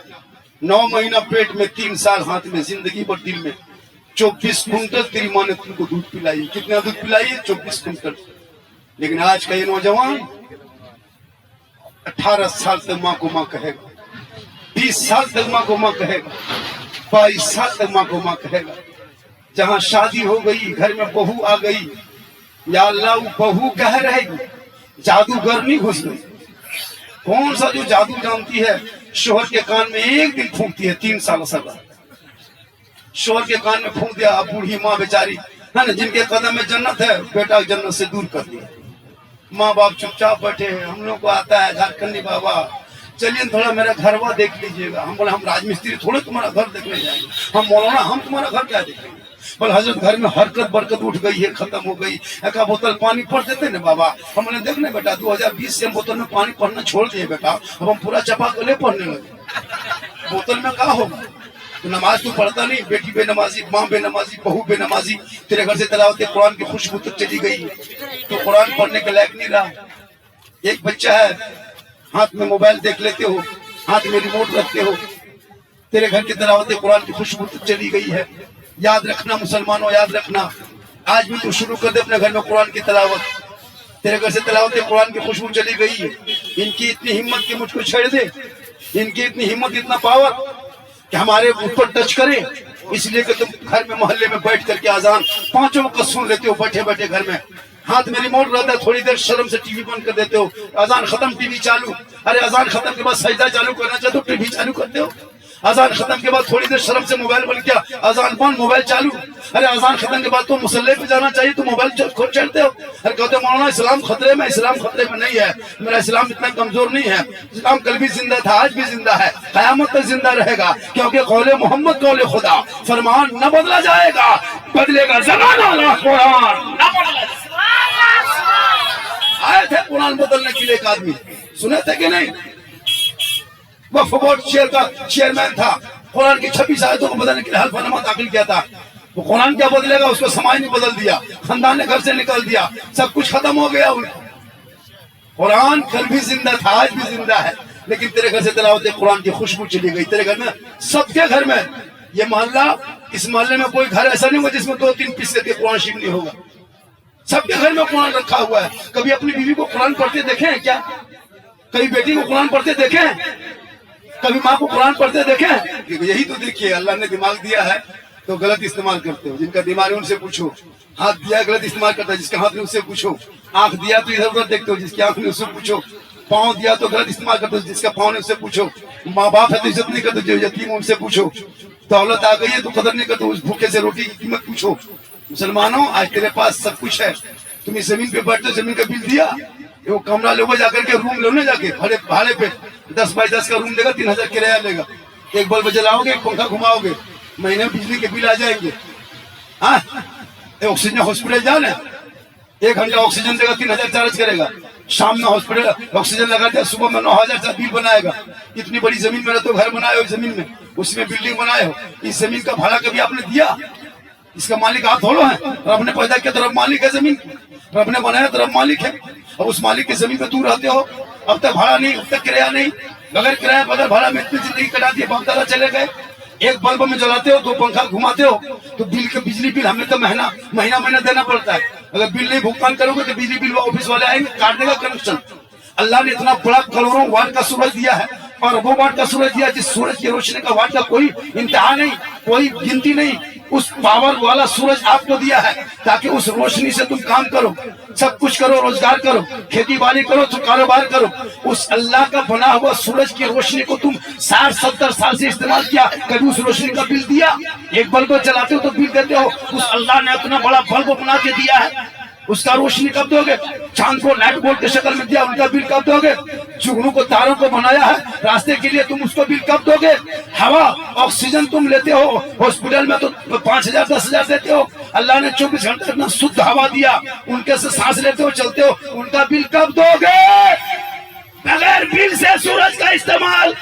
9 महीना पेट में 3 साल हाथ में, जिंदगी भर दिल में। 24 कुंटल तेरी माँ ने तुमको दूध पिलाई। कितना दूध पिलाई है? 24 कुंटल। लेकिन आज का ये नौजवान 18 साल तक माँ को माँ कहेगा, 20 साल तक माँ को माँ कहेगा, 22 साल तक माँ को माँ कहेगा। जहाँ शादी हो गई, घर में बहू आ गई, या अल्लाह वो बहू कह रहेगी, जादूगर नहीं घुस गई। कौन सा जो जादू जानती है, शोहर के कान में एक दिन फूंकती है, 3 साल सदा शोहर के कान में फूंक दिया। अब बूढ़ी माँ बेचारी है ना, जिनके कदम में जन्नत है, बेटा जन्नत से दूर कर दिया। माँ बाप चुपचाप बैठे हैं। हम लोग को आता है झारखंडी बाबा, चलिए थोड़ा मेरा घरवा देख लीजिएगा। हम बोले हम राजमिस्त्री थोड़े तुम्हारा घर देखने जाएंगे, हम मौलाना, हम तुम्हारा घर क्या देखेंगे। बोले हजरत घर में हरकत बरकत उठ गई है, खत्म हो गई, एक बोतल पानी पढ़ देते ना बाबा। हमने देखने बेटा 2020 से हम बोतल में पानी पढ़ना छोड़ दिए बेटा, अब हम पूरा चपा कले पढ़ने लगे। बोतल में क्या होगा, तो नमाज तो पढ़ता नहीं, बेटी बेनमाजी, माँ बेनमाजी, बहू बेनमाजी, तेरे घर से तिलावत कुरान की खुशबू तक चली गई, तो कुरान पढ़ने के लायक नहीं रहा। एक बच्चा है, हाथ में मोबाइल देख लेते हो, हाथ में रिमोट रखते हो, तेरे घर की तिलावत कुरान की खुशबू तक चली गई है। याद रखना मुसलमानों, याद रखना, आज भी तू शुरू कर दे अपने घर में कुरान की तिलावत, तेरे घर से तिलावत कुरान की खुशबू चली गई है। इनकी इतनी हिम्मत कि मुझको छेड़ दे, इनकी इतनी हिम्मत, इतना पावर कि हमारे ऊपर टच करे, इसलिए कि तुम घर में मोहल्ले में बैठ करके अजान 5 वक्त सुन लेते हो बैठे बैठे घर में। हाथ में रिमोट रहता है, थोड़ी देर शर्म से टीवी बंद कर देते हो, अजान खत्म टीवी चालू। अरे अजान खत्म के बाद सजदा चालू करना चाहते हो, टीवी चालू करते हो। अजान खत्म के बाद थोड़ी देर शर्म से मोबाइल बंद किया, अजान बंद, मोबाइल चालू। अरे अजान खत्म के बाद तो मुसल्ले पे जाना चाहिए, तो मोबाइल खोल चढ़ते हो। अरे कहते हो मौलाना इस्लाम खतरे में, इस्लाम खतरे में नहीं है, मेरा इस्लाम इतना कमजोर नहीं है। इस्लाम कल भी जिंदा था, आज भी जिंदा है, कयामत तक जिंदा रहेगा, क्योंकि कौले मोहम्मद कौले खुदा, फरमान न बदला जाएगा, बदलेगा जमाना ना कुरान न बदला। आए थे कुरान बदलने के लिए एक आदमी, सुने थे कि नहीं? वक्फ बोर्ड शेयर का चेयरमैन था, कुरान की 26 आयतों को बदलने के लिए हल्फनामा दाखिल किया था। वो कुरान क्या बदलेगा, उसको समाज ने बदल दिया, खानदान ने घर से निकल दिया, सब कुछ खत्म हो गया। कुरान कल भी जिंदा था, आज भी जिंदा है, लेकिन तेरे घर से तिलावत कुरान की खुशबू चली गई। तेरे घर में, सबके घर में, ये मोहल्ला, इस मोहल्ले में कोई घर ऐसा नहीं होगा जिसमें 2-3 पीस के कुरान शरीफ नहीं होगा। सबके घर में कुरान रखा हुआ है। कभी अपनी बीवी को कुरान पढ़ते देखे हैं क्या? कभी बेटी को कुरान पढ़ते देखे हैं? कभी माँ को कुरान पढ़ते देखे? यही तो देखिए, अल्लाह ने दिमाग दिया है तो गलत इस्तेमाल करते हो। जिनका दिमाग है उनसे पूछो, हाथ दिया गलत इस्तेमाल करता है, जिसके हाथ में उससे पूछो, आंख दिया तो इधर उधर देखते हो, जिसकी आंख में उससे पूछो, पाँव दिया तो गलत इस्तेमाल करते हो, जिसका पाँव ने उससे पूछो, माँ बाप है तो इज्जत नहीं करते, जो यतीम उनसे पूछो, दौलत आ गई है तो कदर नहीं करते, उस भूखे से रोटी की कीमत पूछो। मुसलमानों, आज तेरे पास सब कुछ है, तुम इस जमीन पे बैठते, जमीन का बिल दिया, वो कमरा लोगे जाकर के, रूम लो जाके भाड़े पे 10 बाई 10 का रूम देगा, 3000 किराया लेगा, एक बल्ब जलाओगे, एक पंखा घुमाओगे, महीने में बिजली के बिल आ जाएंगे। हाँ, ऑक्सीजन हॉस्पिटल जाना, 1 घंटा ऑक्सीजन देगा, 3000 चार्ज करेगा, शाम में हॉस्पिटल ऑक्सीजन लगा दिया, सुबह में 9000 बिल बनाएगा। इतनी बड़ी जमीन में तो घर बनाए हो, जमीन में, उसमें बिल्डिंग बनाए हो, इस जमीन का भाड़ा कभी आपने दिया? इसका मालिक आप थोड़ो हैं, रब ने पैदा किया तो रब मालिक है, जमीन रब ने बनाया तो रब मालिक है। अब उस मालिक की जमीन पे तू रहते हो, अब तक भाड़ा नहीं, अब तक किराया नहीं, बगैर किराया बगैर भाड़ा में इतनी जिंदगी कटा दी, बाप दादा चले गए। एक बल्ब में जलाते हो, 2 पंखा घुमाते हो, तो बिल के बिजली बिल हमें तो महीना महीना देना पड़ता है। अगर बिल नहीं भुगतान करोगे तो बिजली बिल ऑफिस वाले आएंगे, काट देगा कनेक्शन। अल्लाह ने इतना बड़ा करोड़ों वाट का सूरज दिया है और वो वाट का सूरज दिया, जिस सूरज की रोशनी का वाट का कोई इंतहा नहीं, कोई गिनती नहीं। उस पावर वाला सूरज आपको दिया है ताकि उस रोशनी से तुम काम करो, सब कुछ करो, रोजगार करो, खेती बाड़ी करो, तो कारोबार करो। उस अल्लाह का बना हुआ सूरज की रोशनी को तुम 60-70 साल से इस्तेमाल किया, कभी उस रोशनी का बिल दिया? एक बल्ब को जलाते हो तो बिल देते हो, उस अल्लाह ने इतना बड़ा बल्ब बना के दिया है, उसका रोशनी कब दोगे? चांद को लाइट बोल्ट के शक्ल में दिया, उनका बिल कब दोगे? जुगनू को तारों को बनाया है रास्ते के लिए, तुम उसको बिल कब दोगे? हवा ऑक्सीजन तुम लेते हो, हॉस्पिटल में तो 5,000-10,000 देते हो। अल्लाह ने 24 घंटे इतना शुद्ध हवा दिया, उनके से सांस लेते हो, चलते हो, उनका बिल कब दोगे? बगैर बिल से सूरज का इस्तेमाल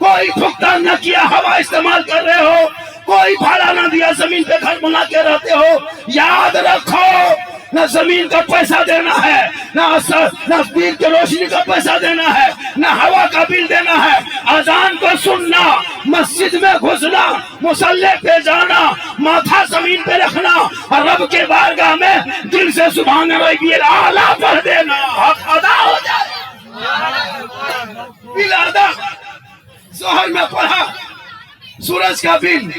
कोई भुगतान न किया, हवा इस्तेमाल कर रहे हो, कोई भाड़ा न दिया, जमीन पे घर बना के रहते हो। याद रखो, न जमीन का पैसा देना है, न बिल की रोशनी का पैसा देना है, न हवा का बिल देना है। अजान को सुनना, मस्जिद में घुसना, मुसल्ले पे जाना, माथा जमीन पे रखना और रब के बारगाह में दिल से सुभान अल्लाह पढ़ देना, हक अदा हो जाए। बिल अदा, जोहर में पढ़ा सूरज का बिल,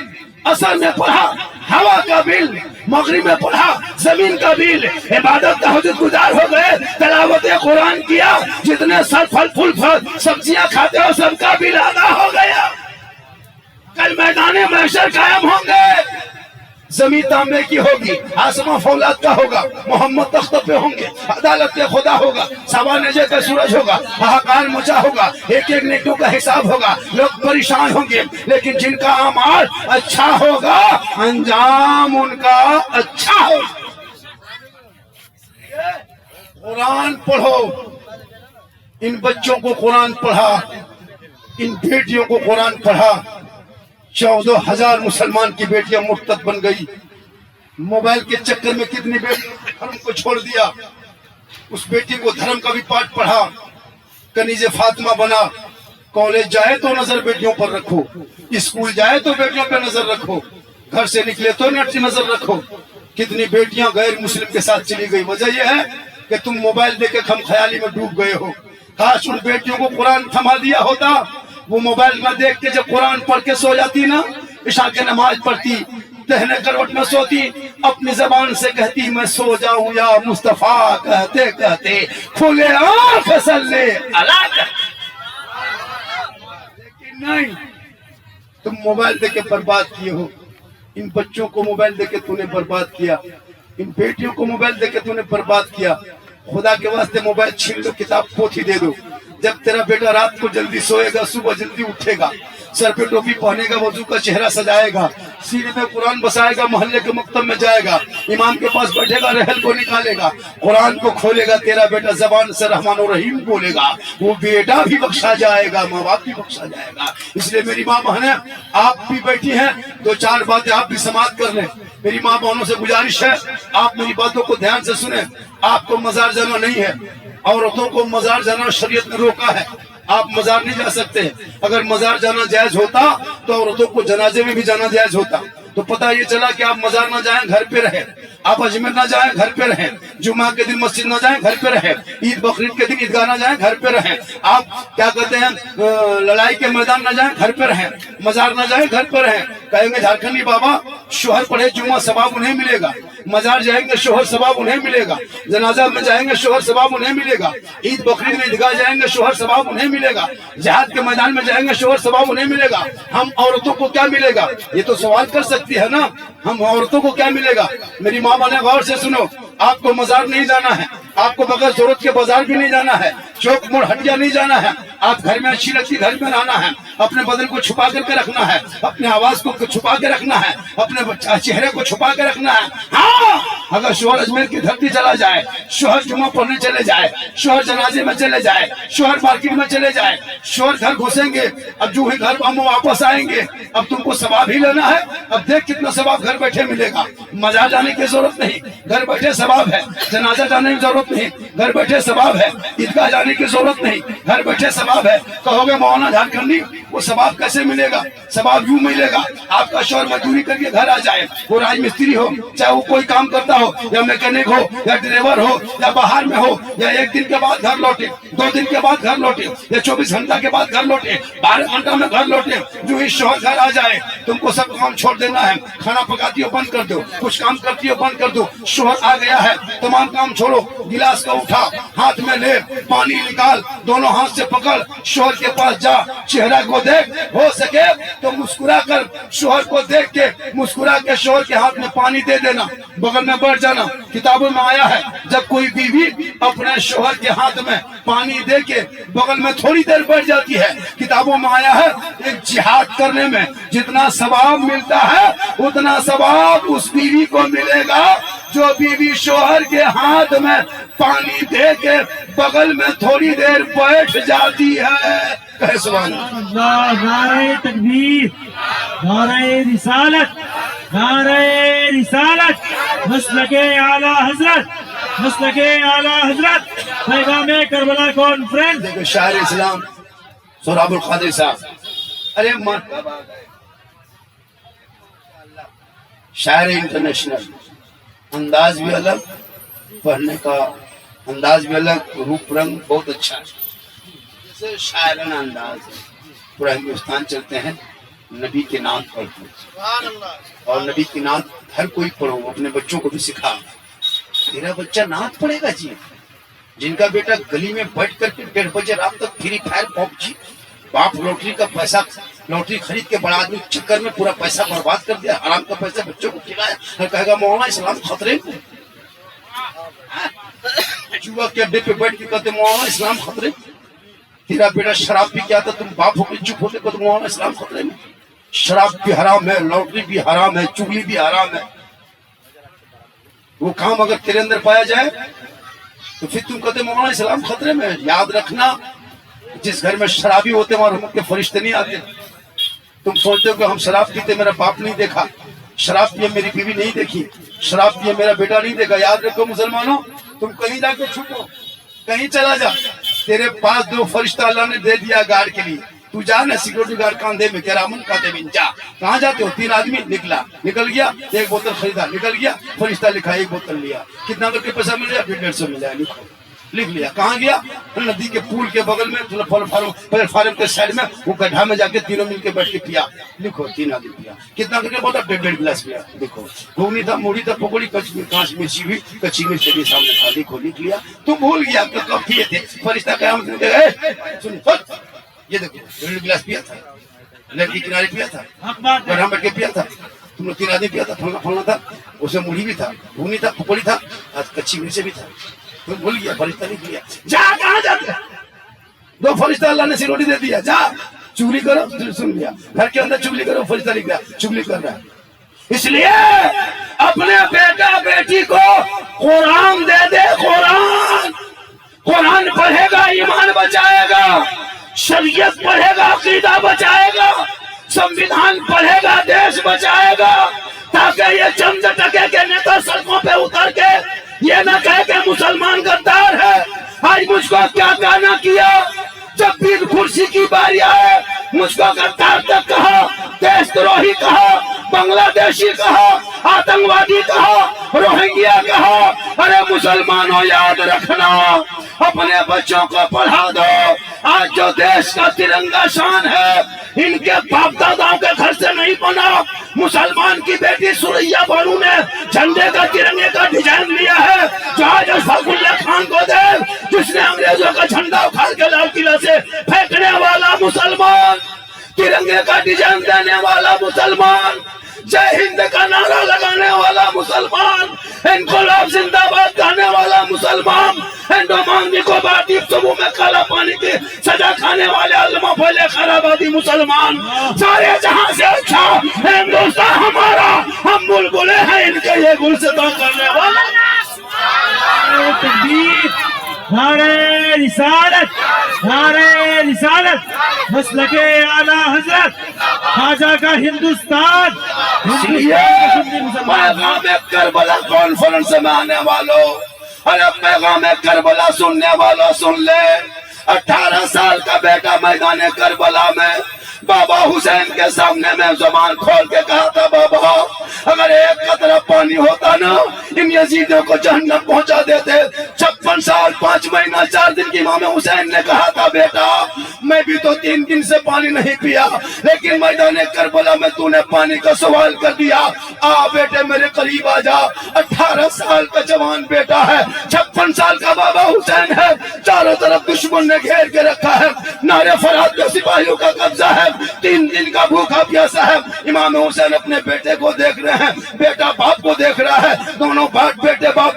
असर में पढ़ा हवा का बिल, मगरिब में पढ़ा जमीन का बिल, इबादत तहज्जुद गुजार हो गए, तिलावत कुरान किया, जितने सर फल फूल सब्जियां खाते हो सबका बिल अदा हो गया। कल मैदाने महशर कायम होंगे, जमीन तांबे की होगी, आसमां फौलाद का होगा, मोहम्मद तख्त पे होंगे, अदालत पे खुदा होगा, सवा नजे का सूरज होगा, हाहाकार मचा होगा, एक एक नेकियों का हिसाब होगा, लोग परेशान होंगे, लेकिन जिनका अमाल अच्छा होगा अंजाम उनका अच्छा होगा। कुरान पढ़ो, इन बच्चों को कुरान पढ़ा, इन बेटियों को कुरान पढ़ा। 14,000 मुसलमान की बेटियां मुर्तद बन गई। मोबाइल के चक्कर में कितनी बेटियों ने धर्म को छोड़ दिया। उस बेटी को धर्म का भी पाठ पढ़ा, कनीज़े फातिमा बना। कॉलेज जाए तो नजर बेटियों पर रखो, स्कूल जाए तो बेटियों पर नजर रखो, घर से निकले तो नजर रखो। कितनी बेटियां गैर मुस्लिम के साथ चली गई। वजह यह है कि तुम मोबाइल देके खम ख्याली में डूब गए हो। काश उन बेटियों को कुरान थमा दिया होता, वो मोबाइल में देख के जब कुरान पढ़ के सो जाती ना, इशा के नमाज पढ़ती, टहने करवट में सोती, अपनी जबान से कहती मैं सो जाऊं या मुस्तफा, कहते कहते खुले आंख सल्ले अला। लेकिन नहीं, तुम मोबाइल देके बर्बाद किए हो। इन बच्चों को मोबाइल देके तूने बर्बाद किया, इन बेटियों को मोबाइल देके तूने बर्बाद किया। खुदा के वास्ते मोबाइल छीन लो, किताब पोथी दे दो। जब तेरा बेटा रात को जल्दी सोएगा, सुबह जल्दी उठेगा, सर पे टोपी पहनेगा, वजू का चेहरा सजाएगा, सीने में कुरान बसाएगा, मोहल्ले के मकतब में जाएगा, इमाम के पास बैठेगा, रहल को निकालेगा, कुरान को खोलेगा, तेरा बेटा जबान से रहमान और रहीम बोलेगा, वो बेटा भी बख्शा जाएगा, माँ बाप भी बख्शा जाएगा। इसलिए मेरी माँ बहनें, आप भी बैठी हैं, 2-4 बातें आप भी समाप्त कर लें। मेरी माँ बहनों से गुजारिश है, आप मेरी बातों को ध्यान से सुने। आपको मजार जाना नहीं है, औरतों को मजार जाना शरीयत ने रोका है, आप मजार नहीं जा सकते। अगर मजार जाना जायज होता तो औरतों को जनाजे में भी जाना जायज होता। तो पता ये चला कि आप मजार ना जाएं, घर पे रहे, आप अजमेर ना जाएं, घर पे रहें, जुमा के दिन मस्जिद ना जाएं, घर पे रहें, ईद बकरीद के दिन ईदगाह ना जाएं, घर पे रहें, आप क्या कहते हैं लड़ाई के मैदान ना जाएं, घर पे रहें, मजार ना जाएं, घर पे रहें। कहेंगे झारखंडी बाबा शोहर पढ़े जुमा सवाब उन्हें मिलेगा, मजार जाएंगे शोहर सवाब उन्हें मिलेगा, जनाजा में जाएंगे शोहर सवाब उन्हें मिलेगा, ईद बकरीद में ईदगाह जाएंगे शोहर सवाब उन्हें मिलेगा, जिहाद के मैदान में जाएंगे शोहर सवाब उन्हें मिलेगा। हम औरतों को क्या मिलेगा? ये तो सवाल कर सकती है ना, हम औरतों को क्या मिलेगा? मेरी माँ बने गौर से सुनो, आपको मजार नहीं जाना है, आपको बगैर जरूरत के बाजार भी नहीं जाना है, चौक मोड़ हटिया नहीं जाना है, आप घर में अच्छी लगती घर में रहना है, अपने बदन को छुपा करके रखना है, अपने आवाज को छुपा के रखना है, अपने चेहरे को छुपा के रखना है। हाँ, अगर शोहर अजमेर की धरती चला जाए, शोहर जुमा पढ़ने चले जाए, शोहर जनाजे में चले जाए, शोहर मार्केट में चले जाए, शोहर घर घुसेंगे, अब जो ही घर हम वापस आएंगे, अब तुमको सवाब ही लेना है। अब देख कितना सवाब घर बैठे मिलेगा, मजार जाने की जरूरत नहीं, घर बैठे सवाब है, जनाजा जाने की जरूरत नहीं, گھر بیٹھے ثواب ہے، عیدگاہ جانے کی ضرورت نہیں، گھر بیٹھے ثواب ہے۔ کہو گے مولانا جھارکھنڈی وہ ثواب کیسے ملے گا؟ ثواب یوں ملے گا، آپ کا شوہر مزدوری کر کے گھر آ جائے، وہ راج مستری ہو، چاہے وہ کوئی کام کرتا ہو، یا میکینک ہو، یا ڈرائیور ہو، یا باہر میں ہو، یا 1 دن کے بعد گھر لوٹے، 2 دن کے بعد گھر لوٹے، یا 24 گھنٹہ کے بعد گھر لوٹے، 12 گھنٹہ میں گھر لوٹے، جو ہی شوہر گھر آ جائے تم کو سب کام چھوڑ دینا ہے، کھانا پکاتی ہو بند کر دو، کچھ کام کرتی ہو بند کر دو، شوہر آ گیا ہے تمام کام چھوڑو، گلاس کا اٹھا، ہاتھ میں لے، پانی نکال، دونوں ہاتھ سے پکڑ، شوہر کے پاس جا، چہرہ کو دیکھ، ہو سکے تو مسکرا کر شوہر کو دیکھ کے مسکرا کے شوہر کے ہاتھ میں پانی دے دینا، بغل میں بیٹھ جانا۔ کتابوں میں آیا ہے جب کوئی بیوی اپنے شوہر کے ہاتھ میں پانی دے کے بغل میں تھوڑی دیر بیٹھ جاتی ہے، کتابوں میں آیا ہے ایک جہاد کرنے میں جتنا ثواب ملتا ہے اتنا ثواب اس بیوی کو ملے گا جو بیوی شوہر کے ہاتھ میں پانی دے کے بغل میں تھوڑی دیر بیٹھ جاتی ہے۔ کہے سبحان اللہ۔ اللہ، نعرہ تکبیر، نعرہ رسالت، نعرہ رسالت، مسلک اعلیٰ حضرت، مسلک اعلیٰ حضرت، پیغام کربلا کانفرنس۔ دیکھو شاعر اسلام سہراب القادری صاحب، ارے شاعر انٹرنیشنل، انداز بھی الگ، پڑھنے کا انداز بھی الگ، روپ رنگ بہت اچھا ہے، جیسے شاعرانہ انداز ہے۔ پورا ہندوستان چلتے ہیں نبی کے نام پڑھتے ہیں، اور نبی کی نعت ہر کوئی پڑھو، اپنے بچوں کو بھی سکھا۔ تیرا بچہ نعت پڑھے گا جی؟ جن کا بیٹا گلی میں بیٹھ کر کے 1:30 بجے رات تک فری فائر PUBG، باپ لوٹری کا پیسہ، لوٹری خرید کے بڑا آدمی چکر میں پورا پیسہ برباد کر دیا، حرام کا پیسہ بچوں کو کھلایا، اور کہے گا مولانا اسلام خطرے میں۔ جوا کے اڈے پہ بیٹھ کے کہتے مولانا اسلام خطرے میں۔ تیرا بیٹا شراب پی کیا تھا، تم باپ ہو کے چپ ہوتے کہتے مولانا اسلام خطرے میں۔ شراب بھی حرام ہے، لوٹری بھی حرام ہے، چگلی بھی حرام ہے۔ وہ کام اگر تیرے اندر پایا جائے تو پھر تم کہتے مولانا اسلام خطرے میں۔ یاد رکھنا جس گھر میں شرابی ہوتے وہاں رحمت کے فرشتے نہیں آتے۔ تم سوچتے ہو کہ ہم شراب پیتے میرا باپ نہیں دیکھا، شراب پیے میری بیوی نہیں دیکھی، شراب پیے میرا بیٹا نہیں دیکھا۔ یاد رکھو مسلمانوں، تم کہیں جا کے چھپو، کہیں چلا جا، تیرے پاس 2 فرشتہ اللہ نے دے دیا گارڈ کے لیے، تو جا نا سیکورٹی گارڈ کاندھے میں، تیرا من کاتے میں جا۔ کہاں جاتے ہو؟ 3 آدمی، نکل گیا 1 بوتل خریدا، نکل گیا فرشتہ لکھا 1 بوتل لیا، کتنا کر کے پیسہ مل گیا؟ 150 ملا، لکھ لیا۔ کہاں گیا؟ ندی کے پول کے بغل میں پلیٹ فارم کے سائڈ میں وہ گڈھا میں جا کے تینوں مل کے بیٹھ کے پیا، لکھو 3 آدمی پیا، کتنا کر کے بولا؟ 1.5 گلاس پیا، لکھو۔ گھوگنی تھا، موڑی تھا، پکوڑی، کانچ مرچی بھی، کچی مرچ بھی سامنے تھا، لکھو، لکھ لیا۔ تم بھول گیا کہ کب پیے تھے؟ فرشتہ قیامت میں کہے سن یہ دیکھو 1.5 گلاس پیا تھا، لڑکی کنارے پیا تھا، گڈھا بیٹھ کے پیا تھا، تم لوگ 3 آدمی پیا تھا، پھلنا تھا، اس میں موڑی بھی تھا، گھوگنی تھا، پکوڑی تھا، کچی مرچ بھی تھا۔ تو بھول گیا، فرشتہ نہیں کیا۔ جا، کہاں جاتے؟ 2 فرشتہ اللہ نے سیروٹی دے دیا، جا چگلی کرو، سن لیا، گھر کے اندر چگلی کرو، فرشتہ لکھ گیا چگلی کر رہا ہے۔ اس لیے اپنے بیٹا بیٹی کو قرآن دے دے، قرآن پڑھے گا ایمان بچائے گا، شریعت پڑھے گا عقیدہ بچائے گا، سنویدھان پڑھے گا دیش بچائے گا، تاکہ یہ چند ٹکے کے نیتا سڑکوں پہ اتر کے یہ نہ کہے کہ مسلمان غدار ہے۔ آج مجھ کو کیا کہنا کیا، جب بھی کرسی کی باری آئے مجھ کو غدار تک کہا، دیش دروہی کہا، بنگلہ دیشی کہا، آتنکوادی کہا، روہنگیا کہا۔ ارے مسلمانوں یاد رکھنا، اپنے بچوں کو پڑھا دو۔ آج جو دیش کا ترنگا شان ہے ان کے باپ داداؤں کے گھر سے نہیں بنا۔ مسلمان کی بیٹی سوریا بانو نے جھنڈے کا ترنگے کا ڈیزائن لیا ہے، جو آج اشفاق اللہ خان کو دے، جس نے انگریزوں کا جھنڈا اکھاڑ کے لال قلعہ سے پھینکنے والا مسلمان، ترنگے کا ڈیزائن دینے والا مسلمان، جے ہند کا نعرہ لگانے والا مسلمان، انقلاب زندہ باد کہنے والا مسلمان، انڈمان نکوبار دیپ صوبوں میں کالا پانی کی سزا کھانے والے علماء پھیلے خراباتی مسلمان، سارے جہاں سے اچھا ہندوستان ہمارا، ہم بلبلے ہیں ان کے یہ گلستاں کرنے والا۔ تکبیر، نعرہ رسالت، نعرہ رسالت، مسلک اعلیٰ حضرت، خواجہ کا ہندوستان۔ پیغام کربلا کانفرنس میں آنے والوں، ارے پیغام کربلا سننے والا سن لے، 18 سال کا بیٹا میدان کربلا میں بابا حسین کے سامنے میں زبان کھول کے کہا تھا، بابا اگر ایک قطرہ پانی ہوتا نا ان یزیدوں کو جہنم پہنچا دیتے۔ 56 سال 5 مہینہ 4 دن کی امام حسین نے کہا تھا، بیٹا میں بھی تو 3 دن سے پانی نہیں پیا، لیکن میدان کربلا میں تو نے پانی کا سوال کر دیا، آ بیٹے میرے قریب آ جا۔ 18 سال کا جوان بیٹا ہے، 56 سال کا بابا حسین ہے، چاروں طرف دشمن نے گھیر کے رکھا ہے، نعرے فرات میں سپاہیوں کا قبضہ ہے، 3 دن کا بھوکا پیاسا ہے۔ امام حسین اپنے بیٹے کو دیکھ رہے ہیں، بیٹا باپ کو دیکھ رہا ہے، دونوں باپ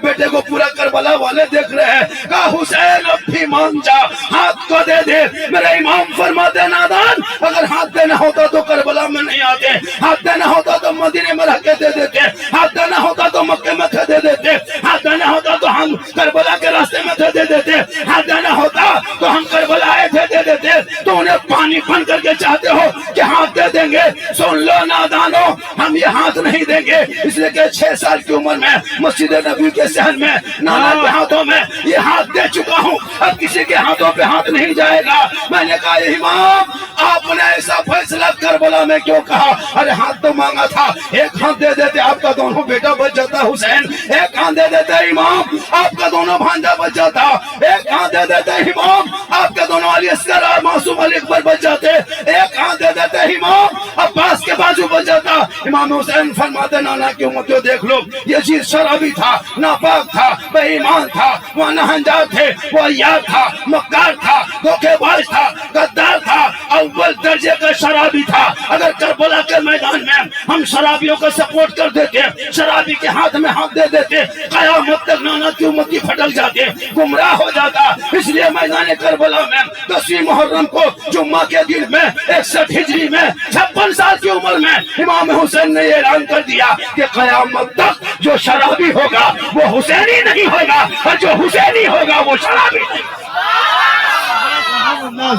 بیٹے کو پورا کربلا والے دیکھ رہے ہیں۔ کہا حسین اب بھی مان جا، ہاتھ کو دے دے۔ میرے امام فرماتے نادان اگر ہاتھ دینا ہوتا تو کربلا میں نہیں آتے، ہاتھ دینا ہوتا تو مدینے میں رہ کے دے دیتے، ہاتھ دینا ہوتا تو مکے میں تھے دے دیتے، ہاتھ دینا ہوتا تو ہم کربلا کے راستے میں تھے دے دیتے، ہاتھ دینا ہوتا تو ہم کربلا آئے تھے دے دیتے۔ تو انہیں پانی بن کر کے چاہتے ہو کہ ہاتھ دے دیں گے؟ سن لو نادانو، ہم یہ ہاتھ نہیں دیں گے، اس لیے کہ 6 سال کی عمر میں مسجد نبی کے صحن میں نانا کے ہاتھوں میں یہ ہاتھ دے چکا ہوں، اب کسی کے ہاتھوں پہ ہاتھ نہیں جائے گا۔ میں نے کہا امام آپ نے ایسا فیصلہ کربلا میں کیوں کہا؟ ارے ہاتھ تو مانگا تھا، ایک ہاتھ دے دیتے آپ کا دونوں بیٹا بچ جاتا، حسین ایک ہاتھ دے دیتے امام آپ کا دونوں بھانجا بچ جاتا، ایک ہاتھ دے دیتے امام آپ کا دونوں علی اصغر اور معصوم علی اکبر بچ جاتے، ایک ہاتھ دے دیتے امام عباس کے بازو بچ جاتا۔ امام حسین فرماتے نانا کی امتیوں دیکھ لو، یہ چیز شرابی تھا، ناپاک تھا، بے ایمان تھا، وہ نہنجار تھے، وہ عیار تھا، مکار تھا، دھوکے باز تھا، غدار تھا، اول درجے کا شرابی تھا۔ اگر کربلا کے میدان میں ہم شرابیوں کو سپورٹ کر دیتے، شرابی کے ہاتھ میں ہاتھ دے دیتے، قیامت تک نانا کی امتی پھٹک جاتے، گمراہ ہو جاتا۔ اس لیے میدان کربلا میں 10ویں محرم کو جمعہ کے دن میں 61 ہجری میں 56 سال کی عمر میں امام حسین نے اعلان کر دیا کہ قیامت تک جو شرابی ہوگا وہ حسینی نہیں ہوگا، اور جو حسینی ہوگا وہ شرابی نہیں ہوگا۔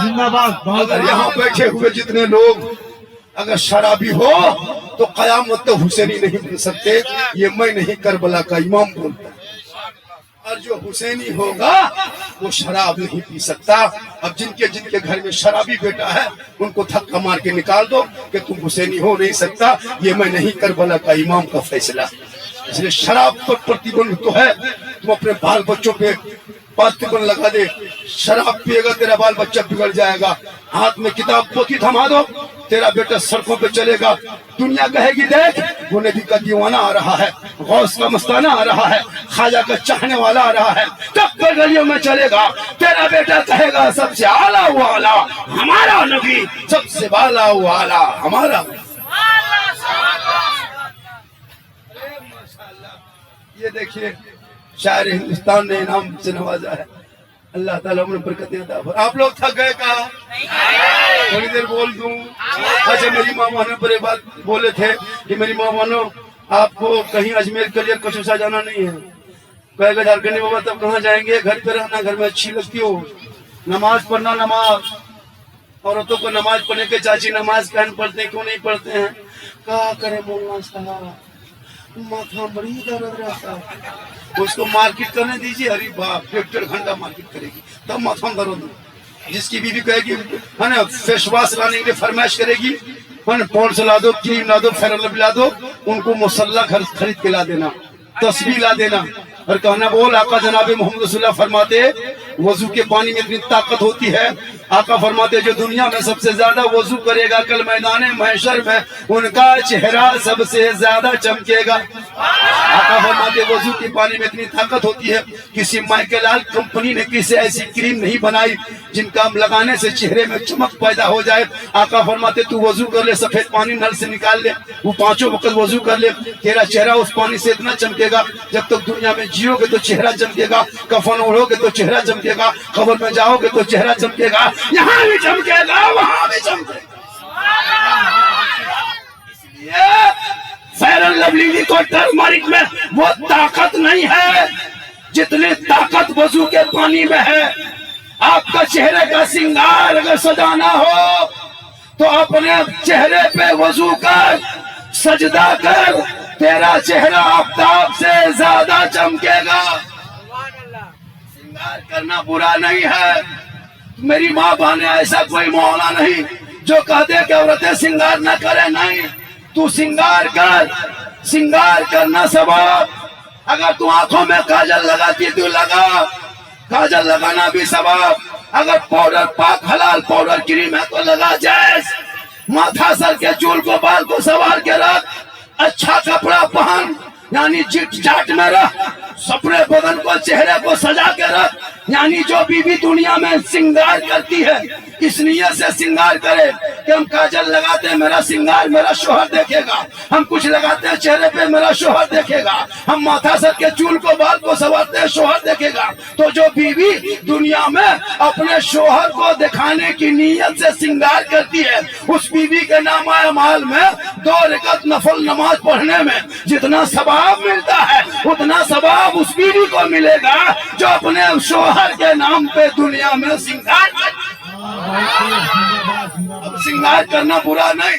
زندہ باد۔ اگر یہاں بیٹھے ہوئے جتنے لوگ اگر شرابی ہو تو قیامت تک حسینی نہیں بن سکتے، یہ میں نہیں کربلا کا امام بولتا ہے۔ اور جو حسینی ہوگا وہ شراب نہیں پی سکتا۔ اب جن کے گھر میں شرابی بیٹا ہے ان کو دھکا مار کے نکال دو کہ تم حسینی ہو نہیں سکتا، یہ میں نہیں کربلا کا امام کا فیصلہ۔ اس لیے شراب پر پرتیبندھ تو ہے، تم اپنے بال بچوں پہ پرتیبندھ لگا دے، شراب پیے گا تیرا بال بچہ بگڑ جائے گا، ہاتھ میں کتاب پوتھی تھما دو تیرا بیٹا سڑکوں پہ چلے گا، دنیا کہے گی دیکھ وہ نبی کا دیوانہ آ رہا ہے، غوث کا مستانہ آ رہا ہے، خواجہ کا چاہنے والا آ رہا ہے، تب پر گلیوں میں چلے گا، تیرا بیٹا کہے گا سب سے اعلیٰ و اعلیٰ ہمارا نبی، سب سے بالا و اعلیٰ ہمارا۔ یہ دیکھیے شاعر ہندوستان نے انعام سے نوازا ہے، اللہ تعالیٰ نے برکتیں عطا فرمائے۔ آپ لوگ تھک گئے کہا تھوڑی دیر بول دوں؟ اچھا میری ماما نے بڑے بات بولے تھے کہ میری ماما نے آپ کو کہیں اجمیر کلیئر کچوسا جانا نہیں ہے، کہے گا جھارکھنڈی بابا تب کہاں جائیں گے، گھر پہ رہنا، گھر میں اچھی لگتی ہو، نماز پڑھنا، نماز عورتوں کو نماز پڑھنے کے چاچی نماز کہن پڑھتے ہیں کیوں نہیں پڑھتے ہیں؟ کہا کرے مولانا صاحب ماتھا بڑی درد رہتا ہے، اس کو مارکیٹ کرنے دیجیے، ارے باپ 1.5 گھنٹہ مارکیٹ کرے گی تب ماتھا درد ہو۔ جس کی بیوی کہے گی ہے نا فیس واش لانے کے لیے فرمائش کرے گی، ہے نا پونڈس لا دو، کریم لا دو، فیئر اینڈ لولی لا دو، ان کو مسلح خرید کے لا دینا، تسبیح لا دینا، اور کہنا بول آقا جناب محمد رسول اللہ فرماتے وضو کے پانی میں اتنی طاقت ہوتی ہے، آقا فرماتے جو دنیا میں سب سے زیادہ وضو کرے گا کل میدان محشر میں ان کا چہرہ سب سے زیادہ چمکے گا۔ آقا فرماتے وضو کے پانی میں اتنی طاقت ہوتی ہے، کسی مائیکل کمپنی نے کسی ایسی کریم نہیں بنائی جن کا لگانے سے چہرے میں چمک پیدا ہو جائے۔ آقا فرماتے تو وضو کر لے، سفید پانی نل سے نکال لے، وہ 5 وقت وضو کر لے، تیرا چہرہ اس پانی سے اتنا چمکے گا، جب تک دنیا میں جیو گے تو چہرہ چمکے گا، کفن اوڑھو گے تو چہرہ چمکے گا، قبر میں جاؤ گے تو چہرہ چمکے گا، یہاں بھی چمکے گا وہاں بھی چمکے گا۔ اس لیے فیئر اینڈ لولی کو ٹرمرک میں وہ طاقت نہیں ہے جتنی طاقت وضو کے پانی میں ہے۔ آپ کا چہرے کا سنگار اگر سجانا ہو تو اپنے چہرے پہ وضو کر، سجدہ کر، تیرا چہرہ آفتاب سے زیادہ چمکے گا۔ श्रृंगार करना बुरा नहीं है। मेरी माँ बहने, ऐसा कोई मौला नहीं जो कहते कि औरतें श्रृंगार न करे, नहीं, तू श्रृंगार कर, श्रृंगार करना सवाब। अगर तू आंखों में काजल लगाती तू लगा, काजल लगाना भी सवाब। अगर पाउडर पाक हलाल पाउडर क्रीम है तो लगा जायज। माथा सर के चूल को बाल को संवार के रख, अच्छा कपड़ा पहन, यानी जिट जाट में रह, सपने बदन को चेहरे को सजा के रख। यानी जो बीवी दुनिया में श्रृंगार करती है इस नियत से श्रृंगार करे कि हम काजल लगाते हैं मेरा श्रृंगार मेरा शोहर देखेगा, हम कुछ लगाते हैं चेहरे पे मेरा शोहर देखेगा, हम माथा सर के चूल को बाल को संवारते हैं शोहर देखेगा। तो जो बीवी दुनिया में अपने शोहर को दिखाने की नीयत से श्रृंगार करती है उस बीवी के नामाए माल में 2 रकात नफल नमाज पढ़ने में जितना सवाब मिलता है उतना सवाब उस बीवी को मिलेगा जो अपने शोहर के नाम पे दुनिया में श्रृंगार करती। अब श्रृंगार करना बुरा नहीं,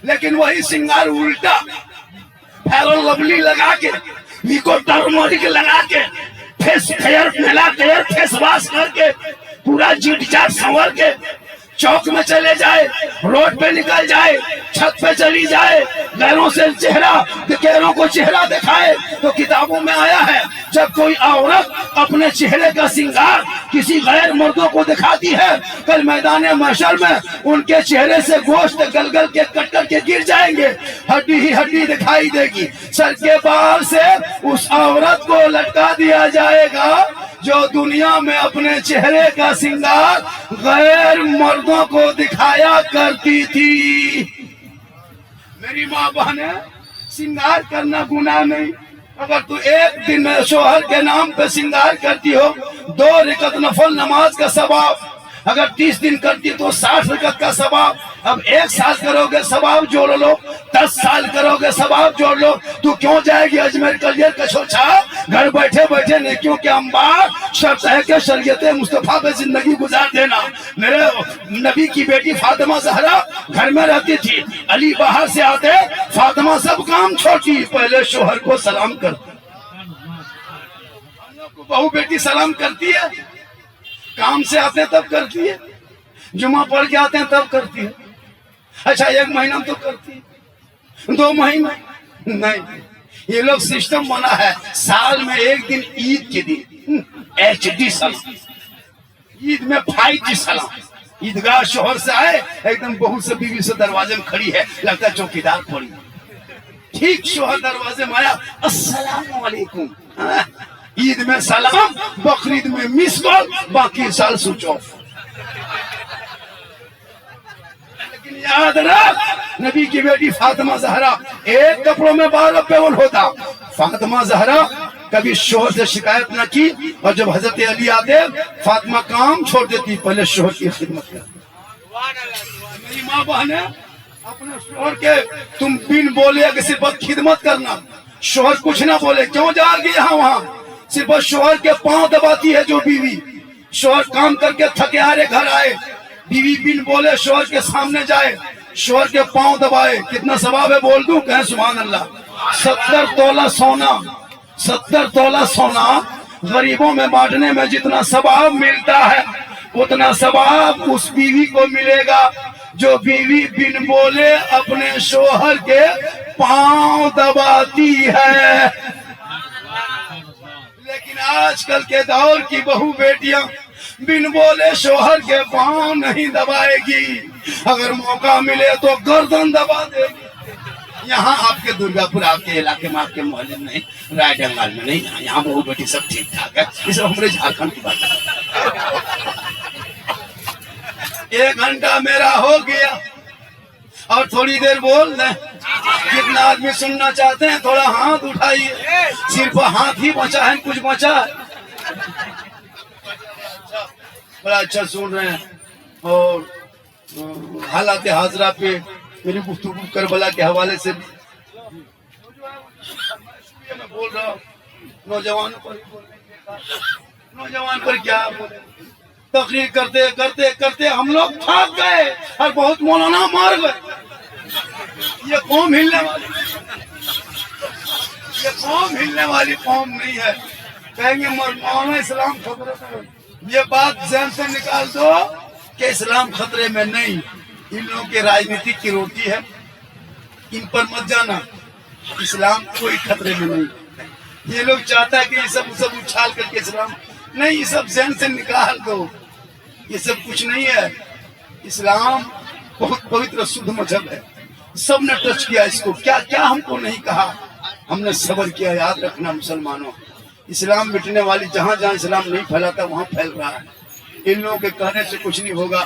लेकिन वही श्रृंगार उल्टा फेयर एंड लवली लगा के, विको टर्मरिक लगा के, फेस फेयर मिला के, फेस वॉश करके, पूरा जीट जाट संवर के चौक में चले जाए, रोड पे निकल जाए, छत पे चली जाए, गैरों से चेहरा गैरों को चेहरा दिखाए। तो किताबों में आया है जब कोई औरत अपने चेहरे का श्रृंगार किसी गैर मर्दों को दिखाती है, कल मैदान महशर में उनके चेहरे से गोश्त गल के कट के गिर जाएंगे, हड्डी ही हड्डी दिखाई देगी। सर के बाल से उस औरत को लटका दिया जाएगा जो दुनिया में अपने चेहरे का श्रृंगार गैर मर्दों को दिखाया करती थी। मेरी माँ बहने, श्रृंगार करना गुनाह नहीं। अगर तू एक दिन में शोहर के नाम पे श्रृंगार करती हो 2 रकात नफल नमाज का सवाब, अगर 30 दिन करती तो 60 रकात का सवाब। अब 1 साल करोगे सवाब जोड़ लो, 10 साल करोगे सवाब जोड़ लो। तू क्यों जाएगी अजमेर कलियर का छोछा, घर बैठे बैठे नेकियों के अंबार, शर्त है कि शरीयत मुस्तफा पे जिंदगी गुजार देना। मेरे नबी की बेटी फातिमा ज़हरा घर में रहती थी, अली बाहर से आते, फातिमा सब काम छोड़ती, पहले शोहर को सलाम करती। बहू बेटी सलाम करती है, काम से आते तब करती है, जुमा पढ़ के आते हैं तब करती है। अच्छा 1 महीना तो करती है, 2 महीना नहीं। ये लोग सिस्टम बना है, साल में 1 दिन ईद के दिन HD सलाम, ईद में 5G सलाम। ईदगाह शोहर से आए, एकदम बहू से बीवी से दरवाजे में खड़ी है, लगता है चौकीदार पड़ी। ठीक शोहर दरवाजे में आया, अस्सलाम वालेकुम। ईद में सलाम, बकरीद में मिस कॉल, बाकी साल स्विच ऑफ। लेकिन याद रख, नबी की बेटी फातिमा ज़हरा एक कपड़ों में 12 पेवल होता। फातिमा ज़हरा कभी शोहर से शिकायत न की, और जब हजरत अली आते फातिमा काम छोड़ देती, पहले शोहर की खिदमत करती। मेरी माँ बहन है, अपने शोहर के तुम बिन बोले कि सिर्फ खिदमत करना, शोहर कुछ ना बोले, क्यों जाओगे यहाँ वहाँ, सिर्फ शोहर के पांव दबाती है जो बीवी। शोहर काम करके थके हारे घर आए, बीवी बिन बोले शोहर के सामने जाए, शोहर के पांव दबाए, कितना सवाब है बोल दूं, कहें सुभान अल्लाह। 70 तोला सोना, 70 तोला सोना गरीबों में बांटने में जितना सवाब मिलता है उतना सवाब उस बीवी को मिलेगा जो बीवी बिन बोले अपने शोहर के पांव दबाती है। लेकिन आजकल के दौर की बहू बेटियां बिन बोले शोहर के पांव नहीं दबाएगी, अगर मौका मिले तो गर्दन दबा देगी। यहाँ आपके दुर्गापुर, आपके इलाके में, आपके मोहल्ले में नहीं, राय बंगाल में नहीं, यहाँ बहू बेटी सब ठीक ठाक है। इस हमारे झारखंड की बात है। 1 घंटा मेरा हो गया और थोड़ी देर बोल दें। कितना आदमी सुनना चाहते हैं, थोड़ा हाथ उठाइए। सिर्फ हाथ ही बचा है, कुछ बचा है? बड़ा अच्छा सुन रहे हैं। और हालात हाजरा पे मेरी गुफ्तगू करबला के हवाले से मैं बोल रहा हूँ। नौजवान पर क्या बोले, तकरीर करते करते करते हम लोग थक गए और बहुत मौलाना मार गए। ये कौम हिलने वाली, ये कौम हिलने वाली कौम नहीं है। کہیں گے مولانا اسلام خطرے میں، یہ بات ذہن سے نکال دو کہ اسلام خطرے میں نہیں، ان لوگوں کے راجنیتی کی روٹی ہے، ان پر مت جانا، اسلام کوئی خطرے میں نہیں۔ یہ لوگ چاہتا ہے کہ یہ سب اچھال کر کے اسلام نہیں، یہ سب ذہن سے نکال دو، یہ سب کچھ نہیں ہے۔ اسلام بہت پوتر شدھ مذہب ہے، سب نے ٹچ کیا اس کو، کیا کیا ہم کو نہیں کہا، ہم نے صبر کیا۔ یاد رکھنا مسلمانوں، اسلام مٹنے والی جہاں جہاں اسلام نہیں پھیلاتا وہاں پھیل رہا ہے۔ ان لوگوں کے کہنے سے کچھ نہیں ہوگا۔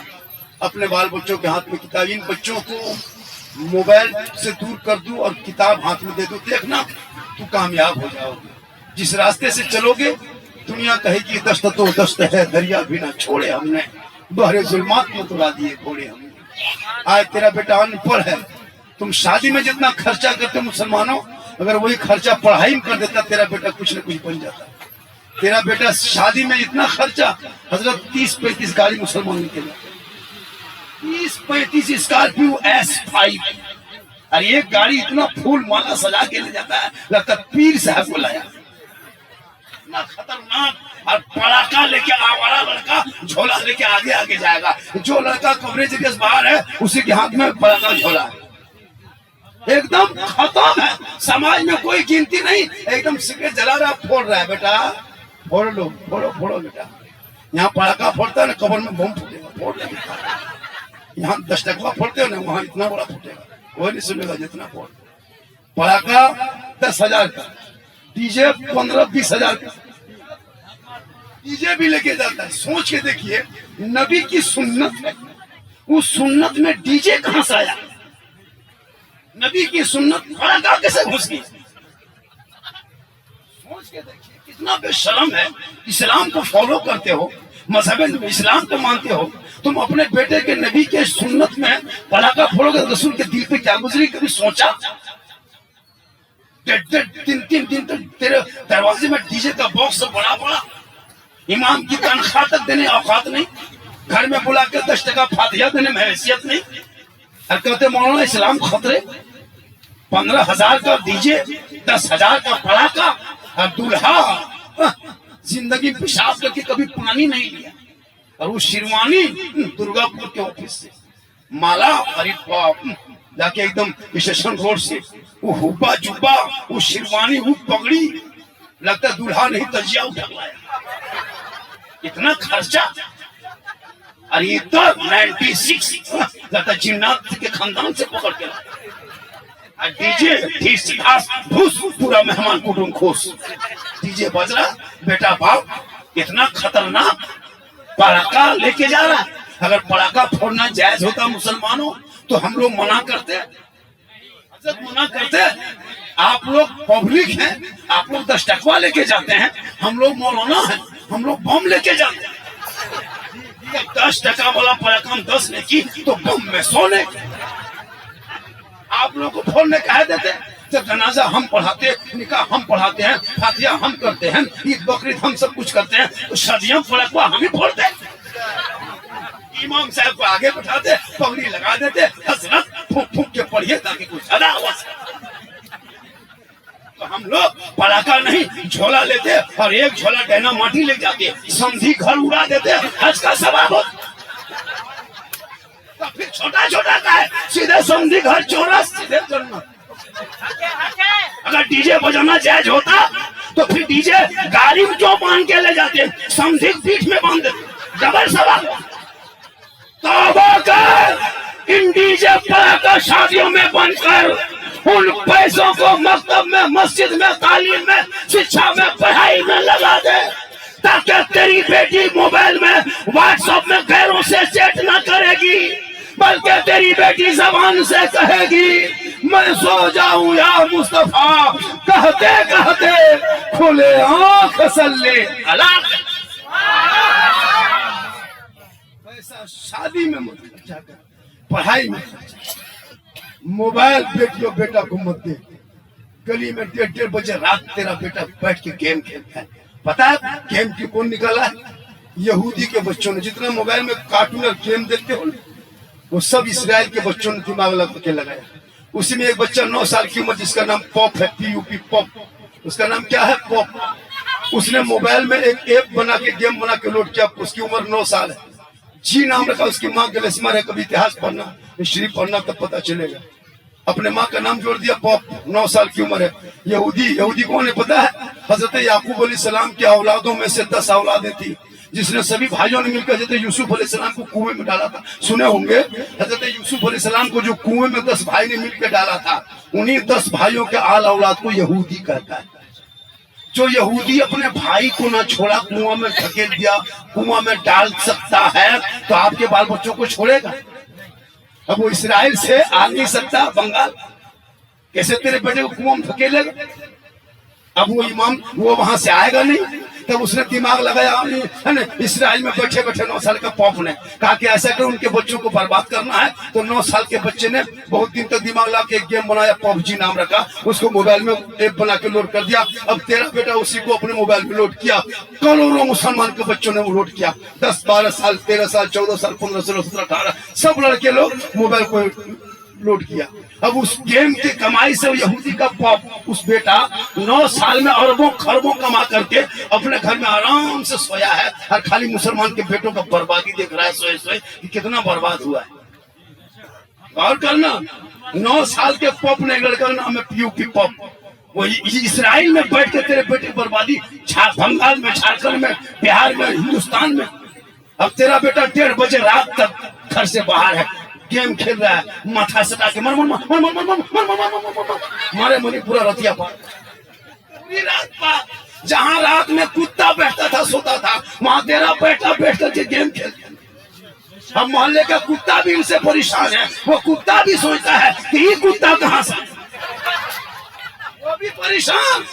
اپنے بال بچوں کے ہاتھ میں کتاب، ان بچوں کو موبائل سے دور کر دوں اور کتاب ہاتھ میں دے دوں، دیکھنا تو کامیاب ہو جاؤ گے۔ جس راستے سے چلو گے دنیا کہے گی دست تو دست ہے، دریا بھی نہ چھوڑے ہم نے، بحر ظلمات میں تلا دیے گھوڑے ہم نے۔ آج تیرا بیٹا ان پڑھ ہے، تم شادی میں جتنا خرچہ کرتے مسلمانوں، اگر وہی خرچہ پڑھائی میں کر دیتا تیرا بیٹا کچھ نہ کچھ بن جاتا۔ تیرا بیٹا شادی میں اتنا خرچہ، حضرت 30-35 گاڑی مسلمان کے لیے، 30-35 اسکارپیو S5، اور ایک گاڑی اتنا پھول مالا سجا کے لے جاتا ہے لگتا ہے پیر صاحب کو لایا۔ اتنا خطرناک، اور پڑاکا لے کے آوارا لڑکا جھولا لے کے آگے آگے جائے گا، جو لڑکا کوریج کے باہر ہے اسی کے ہاتھ میں پڑاکا جھولا ہے۔ ایک دم ختم ہے، سماج میں کوئی گنتی نہیں، ایک دم سگریٹ جلا رہا پھوڑ رہا ہے۔ بیٹا پھوڑ لو، پھوڑو پھوڑو بیٹا، یہاں پڑاکا پھوڑتا ہے نا قبر میں بم پھوٹے گا، پھوڑ لے بیٹا۔ یہاں 10 ٹکوا پھوڑتے ہو نا، وہاں اتنا بڑا پھوٹے گا، وہ نہیں سنے گا جتنا پھوڑ۔ پڑاکا 10,000 کا، ڈی جے 15-20 ہزار کا، ڈی جے بھی لے کے جاتا ہے۔ سوچ کے دیکھیے، نبی کی سنت ہے، اس سنت میں ڈی جے کہاں سے آیا؟ نبی کی سنت پڑاکا کیسے گھس گئی؟ سوچ کے دیکھیے کتنا بے شرم ہے۔ اسلام کو فالو کرتے ہو، مذہب اسلام کو مانتے ہو، تم اپنے بیٹے کے نبی کے سنت میں پڑاکا پھوڑو گے، رسول کے دل پہ کیا گزری؟ کبھی سوچا؟ 3 دن تک تیرے دروازے میں ڈی جے کا باکس بڑا بڑا، امام کی تنخواہ تک دینے اوقات نہیں، گھر میں بلا کے 10 ٹکا فاتحہ دینے میں حیثیت نہیں، اور کہتے مولانا اسلام خطرے۔ 15,000 کا ڈی جے، 10,000 کا پڑاکا، اور دولہا زندگی پیشاب کر کے کبھی پانی نہیں لیا، اور وہ شیروانی درگا پور کے آفس سے مالا، جا کے ایک دم اسٹیشن روڈ سے وہ ہوبا جبا، وہ شیروانی، وہ پگڑی، لگتا ہے دولہا نہیں تجیہ اٹھا لایا۔ اتنا خرچہ، اور یہ تو 96 لگتا ہے جنات کے خاندان سے پکڑ کے لایا۔ ڈی جے ٹھیک سیدھا بھوس، پورا مہمان کٹم خوش، ڈی جے بج رہا، بیٹا باپ اتنا خطرناک پڑاکا لے کے جا رہا ہے۔ اگر پڑاکا پھوڑنا جائز ہوتا مسلمانوں تو ہم لوگ منع کرتے، حضرت منع کرتے۔ آپ لوگ پبلک ہیں، آپ لوگ 10 ٹکوا لے کے جاتے ہیں، ہم لوگ مولانا ہیں، ہم لوگ بم لے کے جاتے ہیں۔ 10 ٹکا والا پڑاکا 10 نے کی تو بم میں سونے۔ آپ لوگ کو پھوڑنے کہہ دیتے، جب جنازہ ہم پڑھاتے، نکاح ہم پڑھاتے ہیں، فاتحہ ہم کرتے ہیں، عید بقرعید ہم سب کچھ کرتے ہیں، تو شادیاں پڑاکا ہم ہی پھوڑتے۔ امام صاحب کو آگے بٹھاتے، پگڑی لگا دیتے، حضرت پھونک پھونک کے پڑھیے تاکہ کچھ ادا ہوا۔ تو ہم لوگ پڑاکا نہیں جھولا لیتے، اور ایک جھولا ڈینا ماٹی لے جاتے، سمدھی گھر اڑا دیتے، حج کا ثواب ہوتا۔ تو پھر چھوٹا چھوٹا کا ہے، سیدھے سمدھی گھر چورس، سیدھے جنت۔ اگر ڈی جے بجانا جائز ہوتا تو پھر ڈی جے گاڑی میں کیوں باندھ کے لے جاتے، سمدھی پیٹھ میں باندھ دیتے، ڈبل ثواب۔ توبہ کر، ان ڈی جے پڑاکا شادیوں میں بند کر، ان پیسوں کو مکتب میں، مسجد میں، تعلیم میں، شکشا میں، پڑھائی میں لگا دے، تاکہ تیری بیٹی موبائل میں، واٹس ایپ میں غیروں سے چیٹ نہ کرے گی، بلکہ تیری بیٹی زبان سے کہے گی میں سو جاؤں یا مصطفیٰ، کہتے کہتے کھلے آنکھ صلی اللہ۔ پیسہ شادی میں مت خرچا کر، پڑھائی میں خرچا، موبائل بیٹیوں بیٹا کو مت دے۔ گلی میں 1:30 بجے رات تیرا بیٹا بیٹھ کے گیم کھیلتا ہے، پتا ہے گیم کی کون نکالا ہے؟ یہودی کے بچوں نے۔ جتنا موبائل میں کارٹون اور گیم دیکھتے ہو وہ سب اسرائیل کے بچوں نے دماغ لگا کے لگایا۔ اسی میں ایک بچہ 9 سال کی عمر، جس کا نام پاپ ہے، PUP پاپ، اس کا نام کیا ہے؟ پاپ۔ उसने मोबाइल में एक ऐप बना के गेम बना के लोड किया। उसकी उम्र 9 साल है। जी नाम रखा। उसकी माँ ग्लेसमर है। कभी इतिहास पढ़ना, हिस्ट्री पढ़ना तब पता चलेगा। अपने माँ का नाम जोड़ दिया पॉप। 9 साल की उम्र है। यहूदी कौन है पता है? हजरत याकूब अलैहिस्सलाम की औलादों में से 10 औलादें थी, जिसने सभी भाइयों ने मिलकर हजरत यूसुफ अलैहिस्सलाम को कुएं में डाला था। सुने होंगे हजरत यूसुफ अलैहिस्सलाम को जो कुएं में 10 भाई ने मिलकर डाला था, उन्हीं 10 भाइयों के आल औलाद को यहूदी कहता है। जो यहूदी अपने भाई को ना छोड़ा, कुआं में ढकेल दिया, कुआं में डाल सकता है, तो आपके बाल बच्चों को छोड़ेगा? अब वो इसराइल से आ नहीं सकता बंगाल, कैसे तेरे बेटे को कुआं में धकेलेगा? अब वो इमाम वो वहां से आएगा नहीं। तब उसने दिमाग लगाया, है ना, इसराइल में बैठे बैठे 9 साल का पॉप ने कहा कि ऐसा कर उनके बच्चों को बर्बाद करना है। तो 9 साल के बच्चे ने बहुत दिन तक दिमाग लगा के एक गेम बनाया, पबजी नाम रखा। उसको मोबाइल में ऐप बना के लोड कर दिया। अब तेरा बेटा उसी को अपने मोबाइल में लोड किया। करोड़ों मुसलमान के बच्चों ने वो लोड किया। 10, 12 साल, 13 साल, 14 साल, 15, 16, 17, 18 सब लड़के लोग मोबाइल को लोड किया। अब उस गेम की कमाई से यहूदी का पॉप, उस बेटा 9 साल में अरबों खरबों कमा करके अपने घर में आराम से सोया है, और खाली मुसलमान के बेटों का बर्बादी देख रहा है सोए सोए कि कितना बर्बाद हुआ है। और करना 9 साल के पॉप ने, लड़का नाम है पीयूपी पॉप, वो इसराइल में बैठ के तेरे बेटे की बर्बादी, बंगाल में, झारखंड में, बिहार में, हिंदुस्तान में। अब तेरा बेटा 1:30 बजे रात तक घर से बाहर है, गेम खेल रहा है, माथा सटा के मर मर मर मर मर मर मर मर मर मर मारे मुझे पूरा रतिया पार, पूरी रात पार। जहां रात में कुत्ता बैठता था सोता था, वहां तेरा बेटा बैठ करके गेम खेलता। अब मोहल्ले का कुत्ता भी इनसे परेशान है। वो कुत्ता भी सोचता है कि ये कुत्ता कहां से, वो भी परेशान।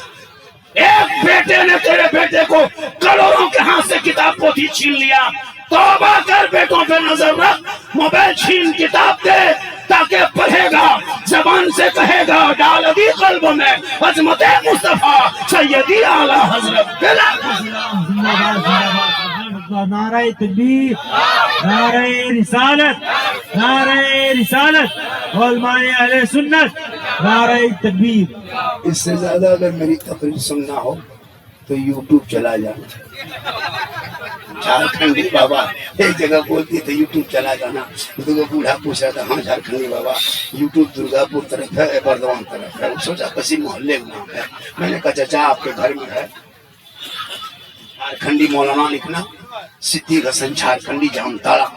एक बेटे ने तेरे बेटे को करोड़ों के हाथ से किताब पोथी छीन लिया। तौबा कर, बेटों पे नजर रख, मोबाइल छीन, किताब दे, ताकि पढ़ेगा, जबान से कहेगा, डाल दी कल्ब में अजमत मुस्तफा सैयदी आला हजरत। नारे तकबीर, नारे रिसालत, नारे रिसालत, उलमाए अहले सुन्नत, नारे तकबीर। इससे ज्यादा अगर मेरी तकरीर सुनना हो तो यूट्यूब चला जाना। झारखंडी बाबा एक जगह बोलती है तो यूट्यूब चला जाना। तो बूढ़ा पूछ रहा था, हाँ झारखंडी बाबा यूट्यूब दुर्गापुर तरफ है, बर्दवान तरफ है। सोचा किसी मोहल्ले में नाम है। मैंने कहा चाचा आपके घर में है? झारखंडी मौलाना लिखना, सिद्दीक हसन झारखंडी जामताड़ा,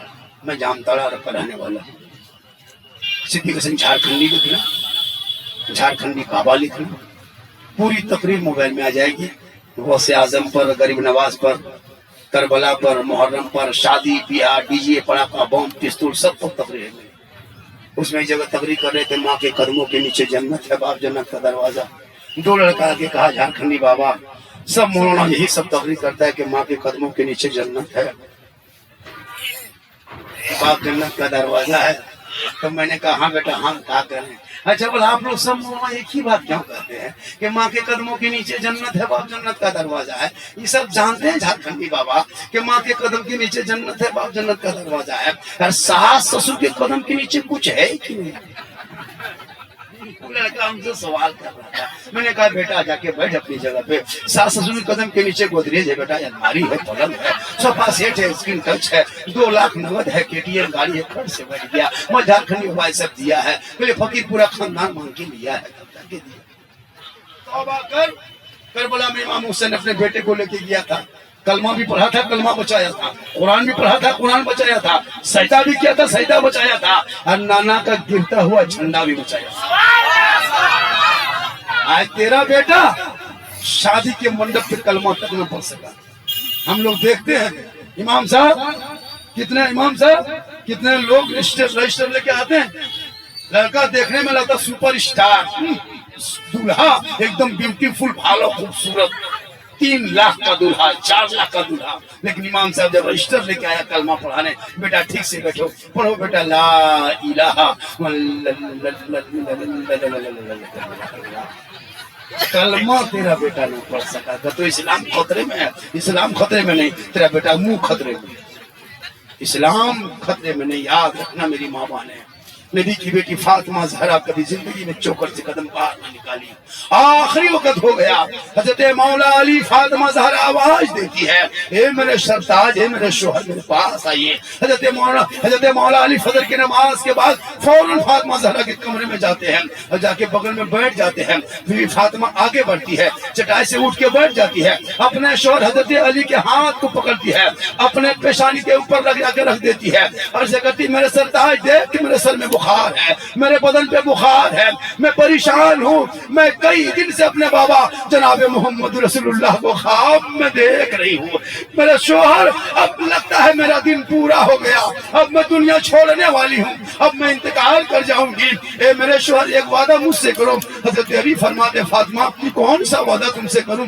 मैं जामताड़ा का रहने वाला हूँ। सिद्दीक हसन झारखंडी लिखना, झारखंडी बाबा लिखना, पूरी तकरीर मोबाइल में आ जाएगी। गौसे आजम पर, गरीब नवाज पर, करबला पर, मुहर्रम पर, शादी ब्याह, डीजे, पटाखा, बम, पिस्तौल, सब पर तकरीर है। उसमें एक जगह तकरीर कर रहे थे, माँ के कदमों के नीचे जन्नत है, बाप जन्नत का दरवाजा। 2 लड़का आके कहा, झारखंडी बाबा सब मौलाना यही सब तकरीर करता है कि माँ के कदमों के नीचे जन्नत है, बाप जन्नत का दरवाजा है। तो मैंने कहा हाँ बेटा, हम क्या करें? अच्छा बोला आप लोग सब मौलाना एक ही बात क्यों कहते हैं कि माँ के कदमों के नीचे जन्नत है, बाप जन्नत का दरवाजा है? ये सब जानते हैं झारखंडी बाबा कि माँ के कदम के नीचे जन्नत है, बाप जन्नत का दरवाजा है। और सास ससुर के कदम के नीचे कुछ है कि नहीं? लड़का हमसे सवाल कर रहा था। मैंने कहा बेटा जाके बैठ अपनी जगह पे। सास ससुर के कदम के नीचे गोदरेज है बेटा, अलमारी है, पलंग है, सोफा सेट है, स्क्रीन टच है, 2 लाख नगद है, केटीएम गाड़ी है, घर से बैठ गया। मैं झारखंडी मोबाइल सब दिया है, बोले फकीर पूरा खानदान मांग के लिया है, तब जाके दिया। तौबा कर, करबला में इमाम हुसैन अपने बेटे को लेके गया था। कलमा भी पढ़ा था, कलमा बचाया था, कुरान भी पढ़ा था, कुरान बचाया था, सजदा भी किया था, सजदा बचाया था, और नाना का गिरता हुआ झंडा भी बचाया था। आज तेरा बेटा शादी के मंडप पे कलमा तक न पढ़ सका। हम लोग देखते हैं इमाम साहब कितने लोग रजिस्टर लेके आते हैं। लड़का देखने में लगता सुपर स्टार, दूल्हा एकदम ब्यूटीफुल, भालो खूबसूरत, 3 लाख का दूल्हा, 4 लाख का दूल्हा। लेकिन इमाम साहब जब रजिस्टर लेके आया कलमा पढ़ाने, बेटा ठीक से बैठो, पढ़ो बेटा ला इलाहा, कलमा तेरा बेटा नहीं पढ़ सका था। तो इस्लाम खतरे में है? इस्लाम खतरे में नहीं, तेरा बेटा मुंह खतरे में। इस्लाम खतरे में नहीं, याद रखना मेरी माँ बहने। نبی کی بیٹی فاطمہ زہرا کبھی زندگی میں چوکر سے قدم باہر نہ نکالی. آخری وقت ہو گیا, حضرت مولا علی فاطمہ زہرا آواز دیتی ہے, اے میرے سرتاج, اے میرے شوہر میرے پاس آئیے. حضرت مولا علی فجر کی نماز کے بعد فوراً فاطمہ زہرا کے کمرے میں جاتے ہیں اور جا کے بغل میں بیٹھ جاتے ہیں. پھر فاطمہ آگے بڑھتی ہے, چٹائی سے اٹھ کے بیٹھ جاتی ہے, اپنے شوہر حضرت علی کے ہاتھ کو پکڑتی ہے, اپنے پیشانی کے اوپر لگا کے رکھ دیتی ہے اور سے کہتی, میرے سرتاج دیکھ کہ میرے سر میں بخار ہے, میرے بدن پہ بخار ہے, میں پریشان ہوں, میں کئی دن سے اپنے بابا جناب محمد رسول اللہ کو خواب میں دیکھ رہی ہوں. میرے شوہر اب لگتا ہے میرا دن پورا ہو گیا, اب میں دنیا چھوڑنے والی ہوں, اب میں انتقال کر جاؤں گی. اے میرے شوہر ایک وعدہ مجھ سے کرو. حضرت علی فرماتے, فاطمہ کون سا وعدہ تم سے کروں؟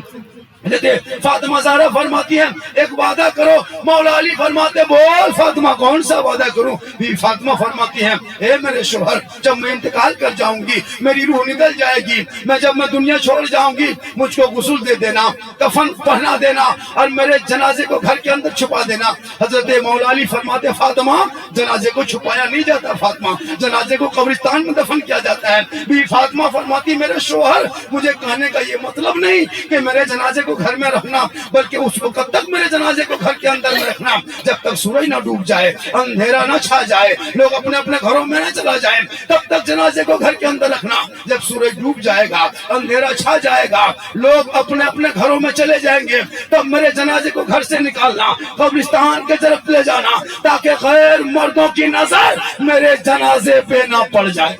حضرت فاطمہ زہرا فرماتی ہیں, ایک وعدہ کرو. مولا علی فرماتے, بول فاطمہ کون سا وعدہ کروں؟ بی فاطمہ فرماتی ہیں, اے میرے شوہر, جب میں انتقال کر جاؤں گی, میری روح نکل جائے گی, جب میں دنیا چھوڑ جاؤں گی, مجھ کو غسل دے دینا, کفن پہنا دینا اور میرے جنازے کو گھر کے اندر چھپا دینا. حضرت مولا علی فرماتے, فاطمہ جنازے کو چھپایا نہیں جاتا, فاطمہ جنازے کو قبرستان میں دفن کیا جاتا ہے. بی فاطمہ فرماتی, میرے شوہر مجھے کہنے کا یہ مطلب نہیں کہ میرے جنازے کو گھر میں رکھنا, بلکہ اس وقت تک میرے جنازے کو گھر کے اندر میں رکھنا جب تک سورج نہ ڈوب جائے, اندھیرا نہ چھا جائے, لوگ اپنے اپنے گھروں میں نہ چلا جائیں, تب تک جنازے کو گھر کے اندر رکھنا. جب سورج ڈوب جائے گا, اندھیرا چھا جائے گا, لوگ اپنے اپنے گھروں میں چلے جائیں گے, تب میرے جنازے کو گھر سے نکالنا, قبرستان کے طرف لے جانا, تاکہ غیر مردوں کی نظر میرے جنازے پہ نہ پڑ جائے.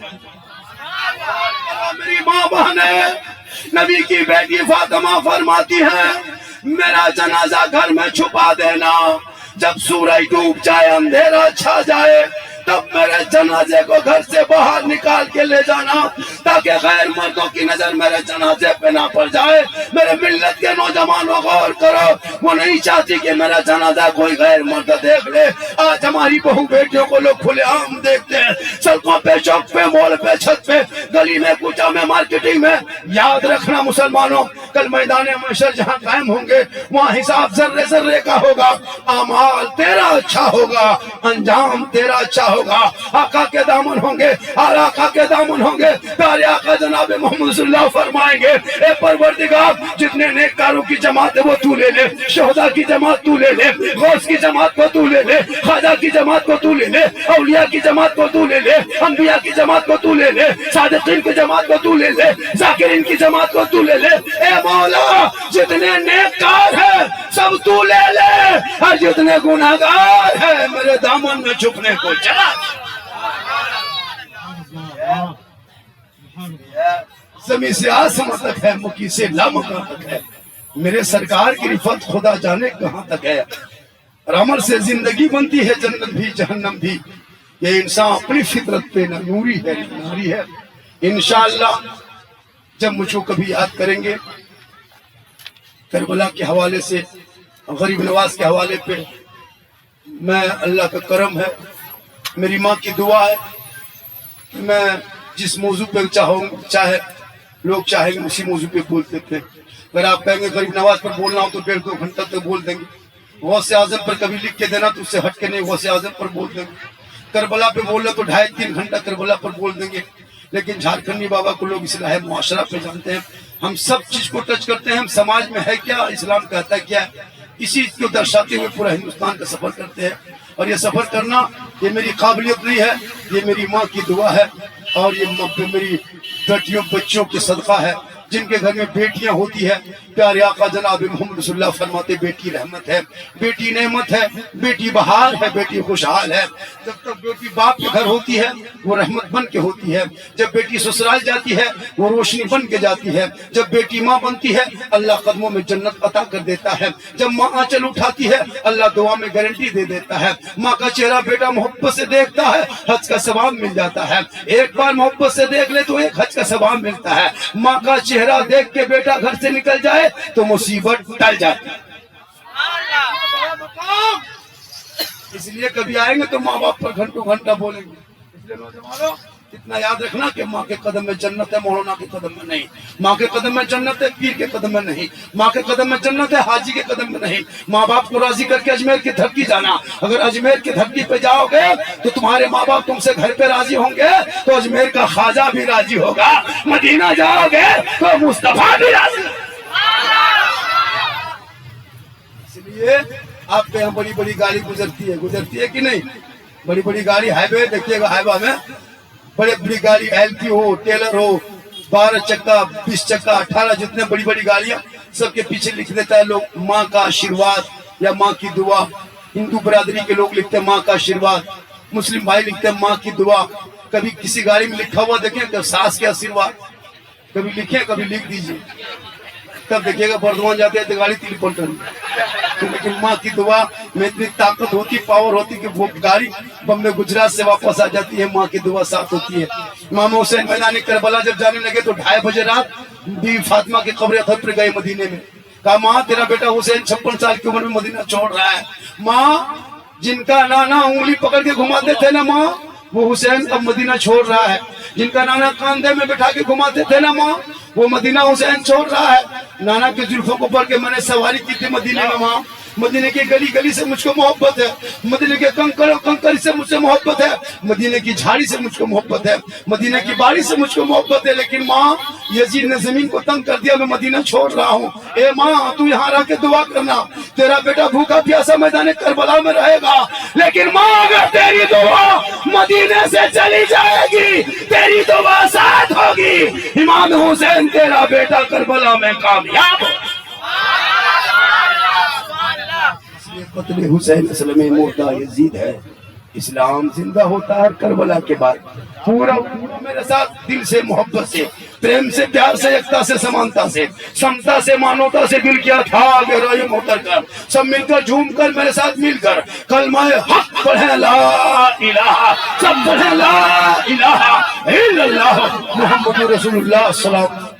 میری ماں بہنیں, نبی کی بیٹی فاطمہ فرماتی ہے, میرا جنازہ گھر میں چھپا دینا, جب سورج ڈوب جائے, اندھیرا چھا جائے, تب میرے جنازے کو گھر سے باہر نکال کے لے جانا, تاکہ غیر مردوں کی نظر میرے جنازے پہ نہ پڑ جائے. میرے ملت کے نوجوانوں غور کرو, وہ نہیں چاہتی کہ میرا جنازہ کوئی غیر مرد دیکھ لے. آج ہماری بہو بیٹیوں کو لوگ کھلے عام دیکھتے ہیں, سڑکوں پہ, چوک پہ, مول پہ, چھت پہ, گلی میں, کوچہ میں, مارکیٹنگ میں. یاد رکھنا مسلمانوں, کل میدان محشر جہاں قائم ہوں گے, وہاں حساب ذرے ذرے کا ہوگا. اعمال تیرا اچھا ہوگا, انجام تیرا اچھا ہوگا. آقا کے دامن ہوں گے, اور آقا کے دامن ہوں گے. پیارے آقا جناب محمد صلی اللہ فرمائیں گے, اے پروردگار, جتنے نیککاروں کی جماعت ہے وہ تو لے لے, شہداء کی جماعت تو لے لے, غوث کی جماعت کو تو لے لے, خواجہ کی جماعت کو تو لے لے, اولیاء کی جماعت کو تو لے لے, انبیاء کی جماعت کو تو لے لے, صادقین کی جماعت کو تو لے لے, ذاکرین کی جماعت کو تو لے لے. اے مولا, جتنے نیککار ہیں سب تو لے لے, اور جتنے گناہگار ہیں میرے دامن میں چھپنے کو چلا. زمین سے آسمان تک ہے, مکی سے لامکان تک ہے, میرے سرکار کی رفت خدا جانے کہاں تک ہے. اور عمل سے زندگی بنتی ہے, جنت بھی جہنم بھی. یہ انسان اپنی فطرت پہ نہ نوری ہے نہ ناری ہے. انشاءاللہ جب مجھ کو کبھی یاد کریں گے, کربلا کے حوالے سے, غریب نواز کے حوالے پہ, میں اللہ کا کرم ہے, میری ماں کی دعا ہے کہ میں جس موضوع پہ چاہے لوگ چاہیں گے اسی موضوع پہ بولتے تھے. اگر آپ کہیں گے غریب نواز پر بولنا ہو تو 1.5-2 گھنٹہ تک بول دیں گے. غوث اعظم پر کبھی لکھ کے دینا تو اس سے ہٹ کے نہیں, غوث اعظم پر بول دیں گے. کربلا پہ بولنا تو 2.5-3 گھنٹہ کربلا پر بول دیں گے. لیکن جھارکھنڈی بابا کو لوگ اصلاح معاشرہ پہ جانتے ہیں. ہم سب چیز کو ٹچ کرتے ہیں, ہم سماج میں ہے کیا, اسلام کہتا ہے کیا ہے, اسی کو درشاتے ہوئے پورا ہندوستان کا سفر کرتے ہیں. اور یہ سفر کرنا یہ میری قابلیت نہیں ہے, یہ میری ماں کی دعا ہے, اور یہ میری بیٹیوں بچوں کے صدقہ ہے جن کے گھر میں بیٹیاں ہوتی ہے. پیارے آقا جناب محمد رسول اللہ فرماتے, بیٹی رحمت ہے, بیٹی نعمت ہے, بیٹی بہار ہے, بیٹی خوشحال ہے. جب تک بیٹی باپ کے گھر ہوتی ہے وہ رحمت بن کے ہوتی ہے, جب بیٹی سسرال جاتی ہے وہ روشنی بن کے جاتی ہے, جب بیٹی ماں بنتی ہے اللہ قدموں میں جنت عطا کر دیتا ہے, جب ماں آنچل اٹھاتی ہے اللہ دعا میں گارنٹی دے دیتا ہے. ماں کا چہرہ بیٹا محبت سے دیکھتا ہے, حج کا ثواب مل جاتا ہے. ایک بار محبت سے دیکھ لے تو ایک حج کا ثواب ملتا ہے. ماں کا چہرہ دیکھ کے بیٹا گھر سے نکل جائے تو مصیبت ٹل جاتی ہے. اس لیے کبھی آئیں گے تو ماں باپ پر گھنٹوں گھنٹہ بولیں گے. اس لیے نوجوانوں اتنا یاد رکھنا کہ ماں کے قدم میں جنت ہے، مولانا کے قدم میں نہیں. ماں کے قدم میں جنت ہے، پیر کے قدم میں نہیں. ماں کے قدم میں جنت ہے، حاجی کے قدم میں نہیں. ماں باپ کو راضی کر کے اجمیر کی دھرتی جانا. اگر اجمیر کی دھرتی پہ جاؤ گے تو تمہارے ماں باپ تم سے گھر پہ راضی ہوں گے تو اجمیر کا خواجہ بھی راضی ہوگا. مدینہ جاؤ گے تو مصطفیٰ بھی راضی. اس لیے آپ کے یہاں بڑی بڑی گاڑی گزرتی ہے کہ نہیں؟ بڑی بڑی گاڑی ہائی وے دیکھیے گا، ہائی وے میں بڑی بڑی گاڑی ایل پی ہو، ٹیلر ہو، 12 چکا 20 چکا 18 جتنے بڑی بڑی گاڑیاں، سب کے پیچھے لکھ دیتا ہے لوگ ماں کا آشیرواد یا ماں کی دعا. ہندو برادری کے لوگ لکھتے ہیں ماں کا آشیرواد، مسلم بھائی لکھتے ہیں ماں کی دعا. کبھی کسی گاڑی میں لکھا ہوا دیکھیں کہ ساس کے آشیرواد، کبھی لکھیں کبھی لکھ دیجئے. تب دیکھیے گا بردوان جاتے ہیں تو گاڑی تین پلٹ رہی. لیکن ماں کی دعا میں اتنی طاقت ہوتی، پاور ہوتی کہ وہ گاڑی بمبے گجرات سے واپس آ جاتی ہے. ماں کی دعا ساتھ ہوتی ہے. امام حسین میدان کربلا جب جانے لگے تو 2:30 بجے رات بیوی فاطمہ کی قبر اطہر پر گئے مدینے میں. کہا ماں تیرا بیٹا حسین 56 سال کی عمر میں مدینہ چھوڑ رہا ہے. ماں جن کا نانا انگلی پکڑ کے گھماتے تھے نا ماں، وہ حسین اب مدینہ چھوڑ رہا ہے. جن کا نانا کاندھے میں بٹھا کے گھماتے تھے نا ماں، وہ مدینہ حسین چھوڑ رہا ہے. نانا کے زلفوں کو پڑھ کے میں نے سواری کی تھی مدینے میں. ماں مدینے کی گلی گلی سے مجھ کو محبت ہے، مدینے کے کنکر و کنکر سے مجھ سے محبت ہے، مدینے کی جھاڑی سے مجھ کو محبت ہے، مدینے کی باری سے مجھ کو محبت ہے. لیکن ماں یزید نے زمین کو تنگ کر دیا، میں مدینہ چھوڑ رہا ہوں. اے ماں تو یہاں رہ کے دعا کرنا، تیرا بیٹا بھوکا پیاسا میدان کربلا میں رہے گا. لیکن ماں اگر تیری دعا مدینے سے چلی جائے گی، تیری دعا ساتھ ہوگی، امام حسین تیرا بیٹا کربلا میں کامیاب ہو. قتل حسین اصل میں مردہ یزید ہے. اسلام زندہ ہوتا ہے کربلا کے بعد. پورا میرے ساتھ دل سے محبت سے پریم سے پیار سے یکتا سے سمانتا سے سمتا سے مانوتا سے دل کیا تھا کہ روئے موتر کر سب مل کر جھوم کر میرے ساتھ مل کر کلمہ حق پڑھیں لا الہ، سب پڑھیں لا الہ الا اللہ محمد رسول اللہ. السلام